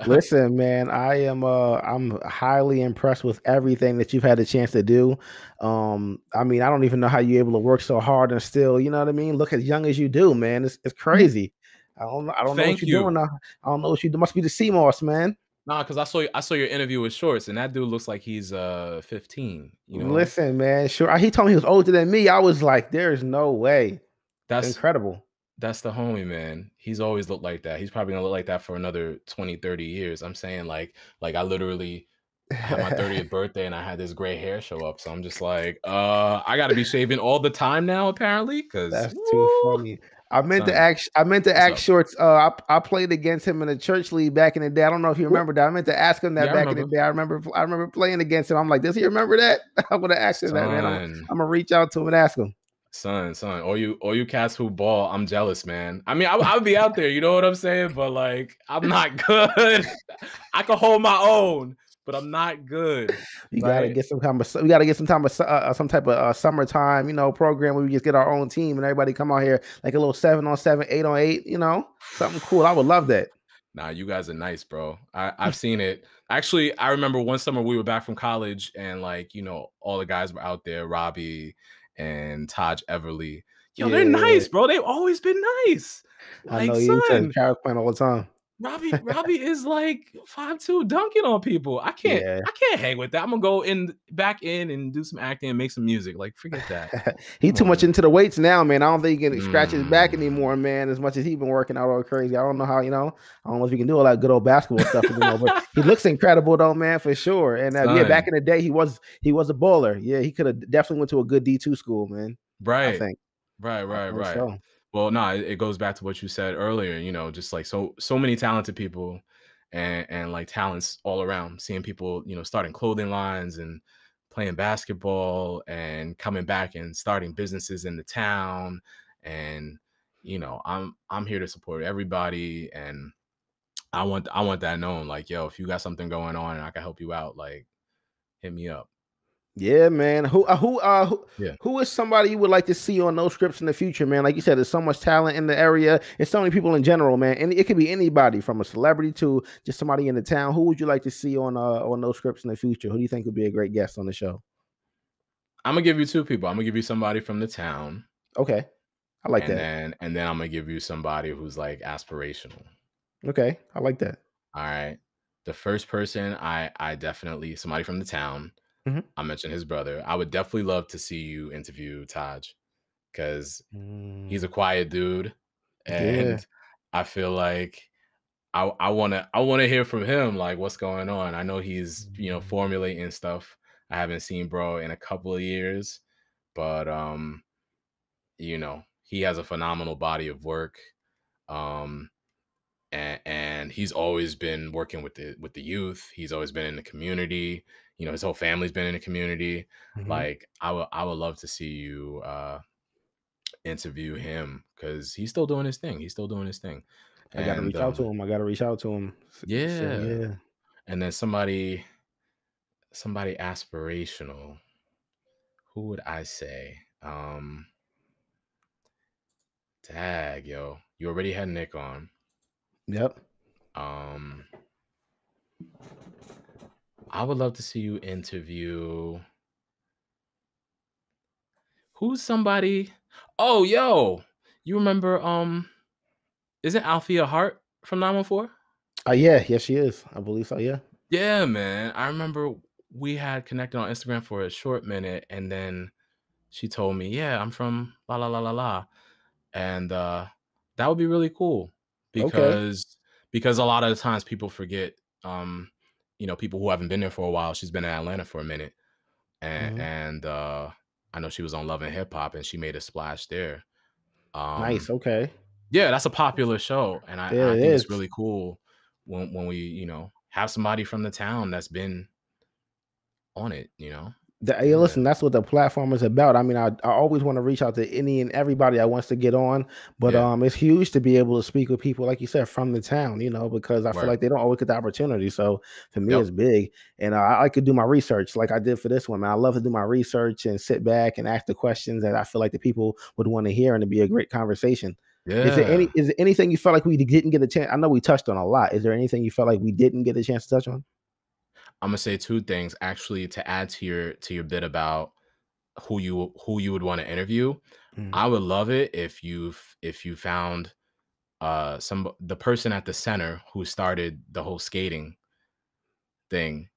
Listen, man, I'm highly impressed with everything that you've had a chance to do. I mean, I don't even know how you're able to work so hard and still, you know what I mean, look as young as you do, man. It's crazy. I don't know what Thank you're doing you. now. I don't know what you do. Must be the CMOS, man. Nah, because I saw your interview with Shorts, and that dude looks like he's 15, you know? Listen, man. Sure. He told me he was older than me. I was like, there's no way. That's Incredible. that's the homie, man. He's always looked like that. He's probably gonna look like that for another 20, 30 years. I'm saying like I literally had my 30th birthday and I had this gray hair show up. So I'm just like, I gotta be shaving all the time now, apparently. Cause That's too woo, funny. I meant to son, ask. I meant to what's ask up? Shorts. I played against him in the church league back in the day. I don't know if you Woo. remember that. I meant to ask him that Yeah, I back in the remember. day. I remember playing against him. I'm like, does he remember that? I would have asked him that, man. Son. I'm gonna reach out to him and ask him. Son, all you cats who ball, I'm jealous, man. I mean, I'll be out there, you know what I'm saying? But like, I'm not good. I can hold my own, but I'm not good. We gotta Right? get some kind of. We gotta get some type of summertime, program where we just get our own team and everybody come out here like a little 7-on-7, 8-on-8. Something cool. I would love that. Nah, you guys are nice, bro. I've seen it. Actually, I remember one summer we were back from college and like, you know, all the guys were out there, Robbie and Taj Everly. Yo, they're Yeah, nice, bro. They've always been nice. I know. Like, You said son, Carol playing all the time. Robbie is like 5'2", dunking on people. I can't Yeah. hang with that. I'm gonna go back in and do some acting and make some music. Like, forget that. He Come too on, much man. into the weights now, man. I don't think he can scratch his back Mm. anymore, man. As much as he been working out all crazy, I don't know how. I don't know if he can do all that good old basketball stuff anymore. But he looks incredible, though, man, for sure. And yeah, back Son. in the day, he was a baller. Yeah, he could have definitely went to a good D2 school, man. I Right. think. Right, I right, think right. so. Well, no, it goes back to what you said earlier, you know, just like so many talented people and like talents all around. Seeing people, you know, starting clothing lines and playing basketball and coming back and starting businesses in the town. And, you know, I'm here to support everybody, and I want that known. Like, yo, if you got something going on and I can help you out, like hit me up. Yeah, man. Yeah. Who is somebody you would like to see on those scripts in the future, man? Like you said, there's so much talent in the area, and so many people in general, man. And it could be anybody from a celebrity to just somebody in the town. Who would you like to see on those scripts in the future? Who do you think would be a great guest on the show? I'm gonna give you two people. I'm gonna give you somebody from the town, Okay, I like and that. then I'm gonna give you somebody who's like aspirational. Okay, I like that. All right. The first person, I definitely, somebody from the town. Mhm. I mentioned his brother. I would definitely love to see you interview Taj, because he's a Mm, quiet dude, yeah. and I feel like I wanna hear from him, like what's going on. I know he's, you know, Mm, formulating stuff. I haven't seen bro in a couple of years, but you know, he has a phenomenal body of work. Um and he's always been working with the youth. He's always been in the community. You know, his whole family's been in the community. mhm. Like I would love to see you interview him, because he's still doing his thing. He's still doing his thing. I gotta And reach out to him. I gotta reach out to him. So yeah. yeah. And then somebody aspirational. Who would I say? Tag, yo. You already had Nick on. Yep. Um I would love to see you interview who's somebody. Oh, yo. You remember isn't Althea Hart from 914? Yeah, yes, she is. I believe so. Yeah. Yeah, man. I remember we had connected on Instagram for a short minute, and then she told me, "Yeah, I'm from la la la la la." And that would be really cool, Okay. because a lot of the times people forget, you know, people who haven't been there for a while. She's been in Atlanta for a minute, Mhm. and I know she was on Love and Hip Hop, and she made a splash there. Nice. Um, Okay. yeah, that's a popular show, and Yeah, I it think it's is. really cool when we, you know, have somebody from the town that's been on it. You know, Hey, yeah, listen, that's what the platform is about. I mean, I always want to reach out to any and everybody that wants to get on, but yeah, it's huge to be able to speak with people like you said from the town, because I feel word, like they don't always get the opportunity. So for me, yep, it's big, and I like to do my research like I did for this one. Man, I love to do my research and sit back and ask the questions that I feel like the people would want to hear, and to be a great conversation. yeah. Is there anything you felt like we didn't get a chance? I know we touched on a lot. Is there anything you felt like we didn't get a chance to touch on? I'm gonna say two things actually to add to your bit about who you would want to interview. Mm. I would love it if you found some the person at the center who started the whole skating thing,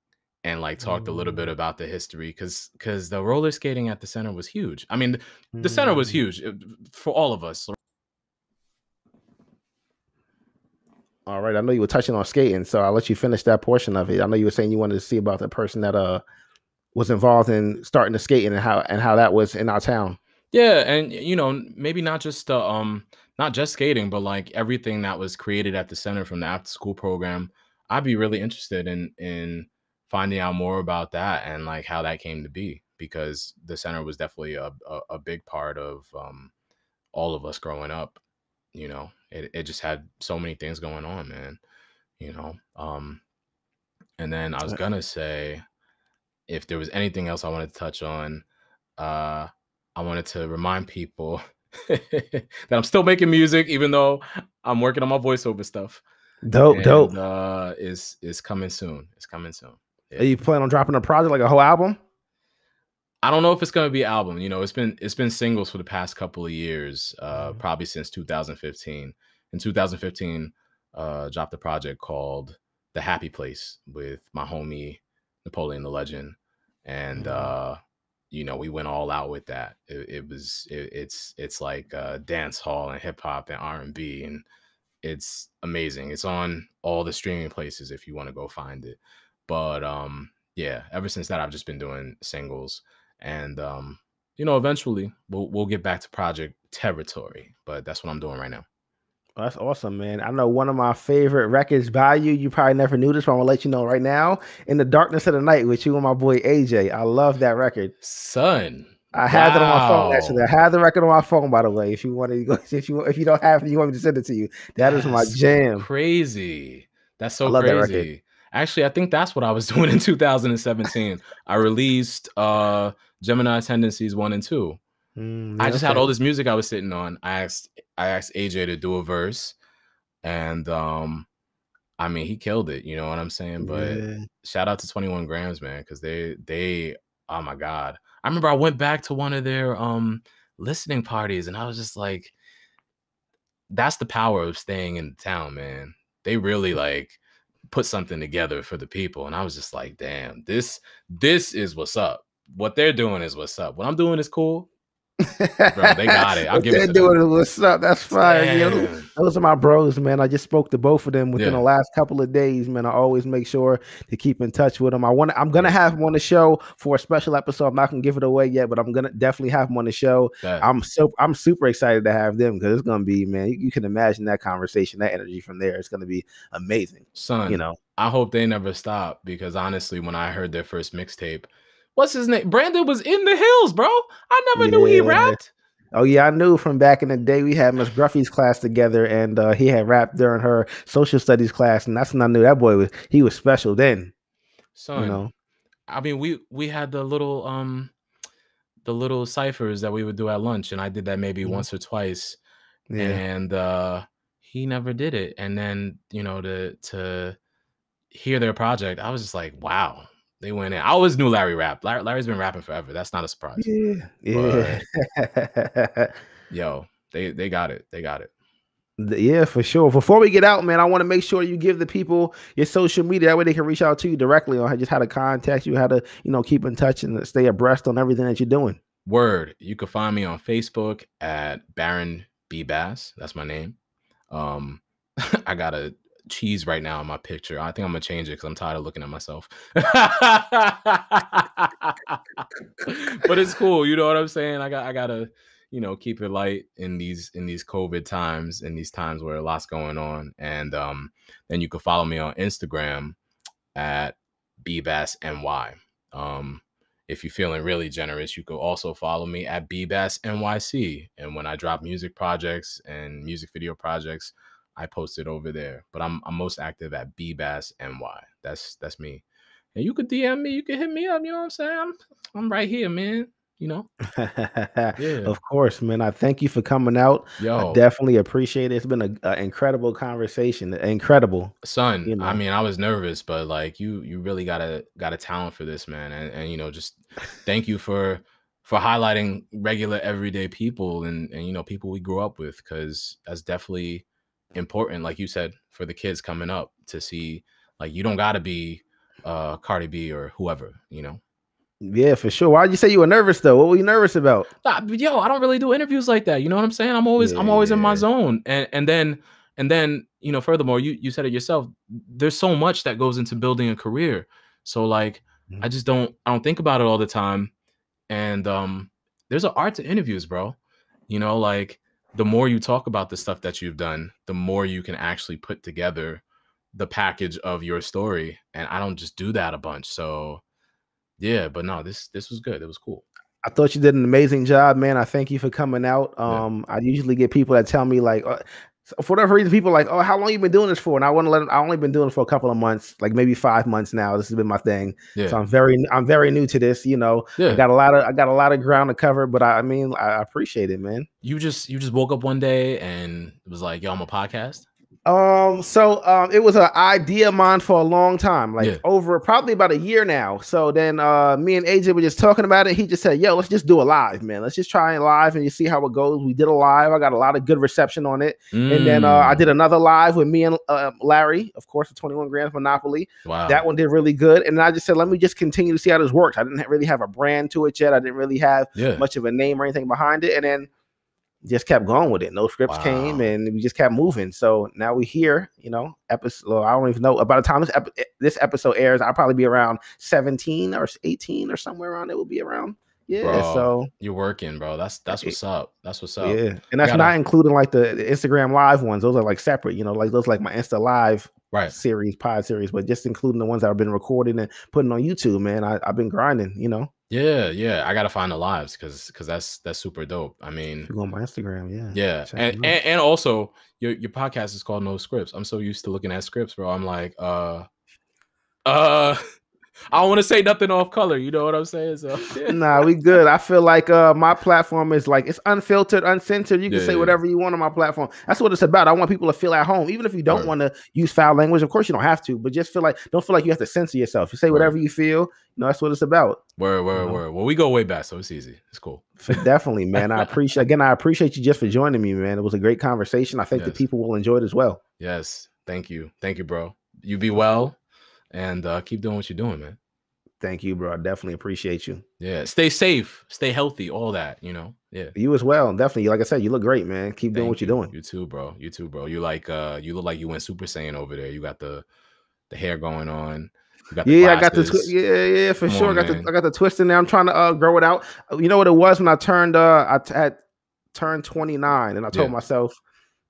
and like talked a little bit Mm. about the history, because the roller skating at the center was huge. I mean, the center was Mm. huge for all of us. All right. I know you were touching on skating, so I'll let you finish that portion of it. I know you were saying you wanted to see about the person that was involved in starting the skating and how that was in our town. Yeah, and you know, maybe not just skating, but like everything that was created at the center from the after school program. I'd be really interested in finding out more about that and like how that came to be, because the center was definitely a big part of all of us growing up. You know, it just had so many things going on, man. You know, and then I was Uh, gonna say, if there was anything else I wanted to touch on, uh, I wanted to remind people that I'm still making music, even though I'm working on my voiceover stuff, Dope, dope. and is coming soon. It's coming soon. Are Yeah. you planning on dropping a project like a whole album? I don't know if it's gonna be album. You know, it's been singles for the past couple of years, Mhm. probably since 2015. In 2015, dropped a project called The Happy Place with my homie Napoleon the Legend, and Mhm. you know, we went all out with that. It's like dance hall and hip hop and R&B, and it's amazing. It's on all the streaming places if you want to go find it. But yeah, ever since that I've just been doing singles, and eventually we'll get back to project territory, but that's what I'm doing right now. That's awesome, man. I know one of my favorite records by you. You probably never knew this, but I'm gonna let you know right now. In the Darkness of the Night with you and my boy AJ. I love that record. Son, I have it on my phone actually. I wow. have the record on my phone, by the way. If you want to go, if you don't have it, you want me to send it to you. That is my That's jam. crazy. That's I so love that record. crazy. Actually, I think that's what I was doing in 2017. I released Gemini Tendencies 1 and 2. I Yeah, just had okay. all this music I was sitting on. I asked AJ to do a verse, and I mean, he killed it, you know what I'm saying? But Yeah. shout out to 21 Grams, man, because they oh my God. I remember I went back to one of their listening parties, and I was just like, that's the power of staying in town, man. They really like put something together for the people. And I was just like, damn, this is what's up. What they're doing is what's up. What I'm doing is cool. Bro, they got it. I'll What give it they're to them. doing is what's up. That's fire. Yeah, Damn. those are my bros, man. I just spoke to both of them within the Yeah. last couple of days, man. I always make sure to keep in touch with them. I'm gonna Yeah. have them on the show for a special episode. I'm not gonna give it away yet, but I'm gonna definitely have them on the show. Bet. I'm super excited to have them because it's gonna be, man. You can imagine that conversation, that energy from there. It's gonna be amazing. You Son, know. I hope they never stop, because honestly, when I heard their first mixtape, what's his name? Brandon was in the hills, bro. I never knew he Yeah. rapped. Oh yeah, I knew from back in the day we had Miss Gruffy's class together, and he had rapped during her social studies class, and that's when I knew that boy was special then. You Son, know. I mean, we had the little ciphers that we would do at lunch, and I did that maybe Mhm. once or twice, Yeah. and he never did it. And then, to hear their project, I was just like, wow, they went in. I always knew Larry rapped. Larry's been rapping forever. That's not a surprise. Yeah. But Yeah. yo, they got it. They got it. Yeah, for sure. Before we get out, man, I want to make sure you give the people your social media. That way they can reach out to you directly on just how to contact you, how to, keep in touch and stay abreast on everything that you're doing. Word. You can find me on Facebook at Barron B Bass. That's my name. I got a cheese right now in my picture. I think I'm gonna change it because I'm tired of looking at myself. But it's cool, you know what I'm saying? I gotta, keep it light in these COVID times, in these times where a lot's going on. And then you can follow me on Instagram at bbassny. If you're feeling really generous, you could also follow me at bbassnyc. And when I drop music projects and music video projects, I post it over there. But I'm most active at bbassny. That's me. And you could DM me, you could hit me up. You know what I'm saying? I'm right here, man. Yeah. Of course, man. I thank you for coming out. I Yo, definitely appreciate it. It's been an incredible conversation. Incredible. son, You I know. mean, I was nervous, but like you really got a talent for this, man. And just thank you for highlighting regular everyday people, and people we grew up with, because that's definitely important, like you said, for the kids coming up to see, like, you don't gotta be Cardi B or whoever. Yeah, for sure. Why'd you say you were nervous though? What were you nervous about? Nah, but yo, I don't really do interviews like that. You know what I'm saying? I'm always in my Yeah. zone. And then, furthermore, you said it yourself. There's so much that goes into building a career. So like, Mhm. I don't think about it all the time. And there's an art to interviews, bro. Like, the more you talk about the stuff that you've done, the more you can actually put together the package of your story. And I don't just do that a bunch. So yeah, but no, this was good. It was cool. I thought you did an amazing job, man. I thank you for coming out. Yeah. I usually get people that tell me like, for whatever reason, people are like, oh, how long you been doing this for? And I want to let them, I only been doing it for a couple of months, like maybe 5 months now. This has been my thing. So Yeah. I'm very new to this. I Yeah. got a lot of ground to cover, but I mean, I appreciate it, man. You just woke up one day and it was like, yo, I'm a podcast. It was an idea of mine for a long time, like Yeah. over probably about a year now. So then me and AJ were just talking about it. He just said, yo, let's just do a live, man. Let's just try it live and you see how it goes. We did a live. I got a lot of good reception on it. And then I did another live with me and Larry, of course, the 21 Grams Monopoly. Wow. That one did really good. And I just said, let me just continue to see how this works. I didn't really have a brand to it yet. I didn't really have much of a name or anything behind it. And then just kept going with it. No scripts came and we just kept moving. So now we're here, episode. I don't even know. By the time this episode airs, I'll probably be around 17 or 18 or somewhere around it will be around. Yeah, Bro, so you're working, bro. That's it, what's up. That's what's up. yeah, and I that's gotta not including like the Instagram live ones. Those are like separate, like those like my Insta live right. series, pod series, but just including the ones that I've been recording and putting on YouTube, man. I've been grinding. Yeah, yeah. I gotta find the lives because that's super dope. I If mean, you go on my Instagram, yeah, yeah. check And them out. and, and also your podcast is called No Scripts. I'm so used to looking at scripts, bro. I'm like, I don't want to say nothing off color. You know what I'm saying? So Nah, we good. I feel like my platform is like it's unfiltered, uncensored. You can say yeah. whatever you want on my platform. That's what it's about. I want people to feel at home, even if you don't Word, want to use foul language. Of course, you don't have to, but just don't feel like you have to censor yourself. You say whatever word, you feel. That's what it's about. word. Well, we go way back, so it's easy. It's cool. Definitely, man. I appreciate you just for joining me, man. It was a great conversation. I think the Yes. people will enjoy it as well. Yes. Thank you, bro. You be well, and keep doing what you're doing, man. Thank you, bro. I definitely appreciate you. Yeah. Stay safe, stay healthy, all that. Yeah. You as well. Definitely. Like I said, you look great, man. Keep doing what Thank you're you. doing. You too, bro. You too, bro. You look like you went Super Saiyan over there. You got the hair going on. You got the Yeah, I got the glasses. yeah, for Come sure. on, man. I got the twist in there. I'm trying to grow it out. You know what it was when I turned had turned 29, and I told Yeah. myself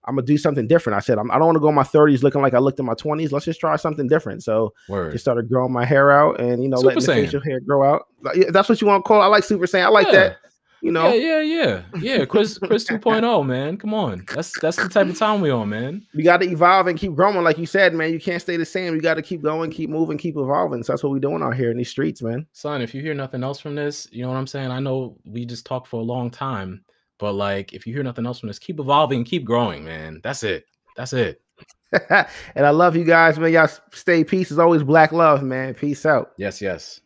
I'm gonna do something different. I said I don't want to go in my 30s looking like I looked in my 20s. Let's just try something different. So Word. just started growing my hair out and Super letting the Saiyan. facial hair grow out. Like, that's what you want to call it. I like Super Saiyan. I like that. Yeah. Chris 2.0, man. Come on. That's the type of time we on, man. We got to evolve and keep growing, like you said, man. You can't stay the same. You got to keep going, keep moving, keep evolving. So that's what we're doing out here in these streets, man. Son, if you hear nothing else from this, you know what I'm saying? I know we just talked for a long time, but like if you hear nothing else from this, keep evolving, keep growing, man. That's it. And I love you guys, man. Y'all stay peace. Is always black love, man. Peace out. Yes.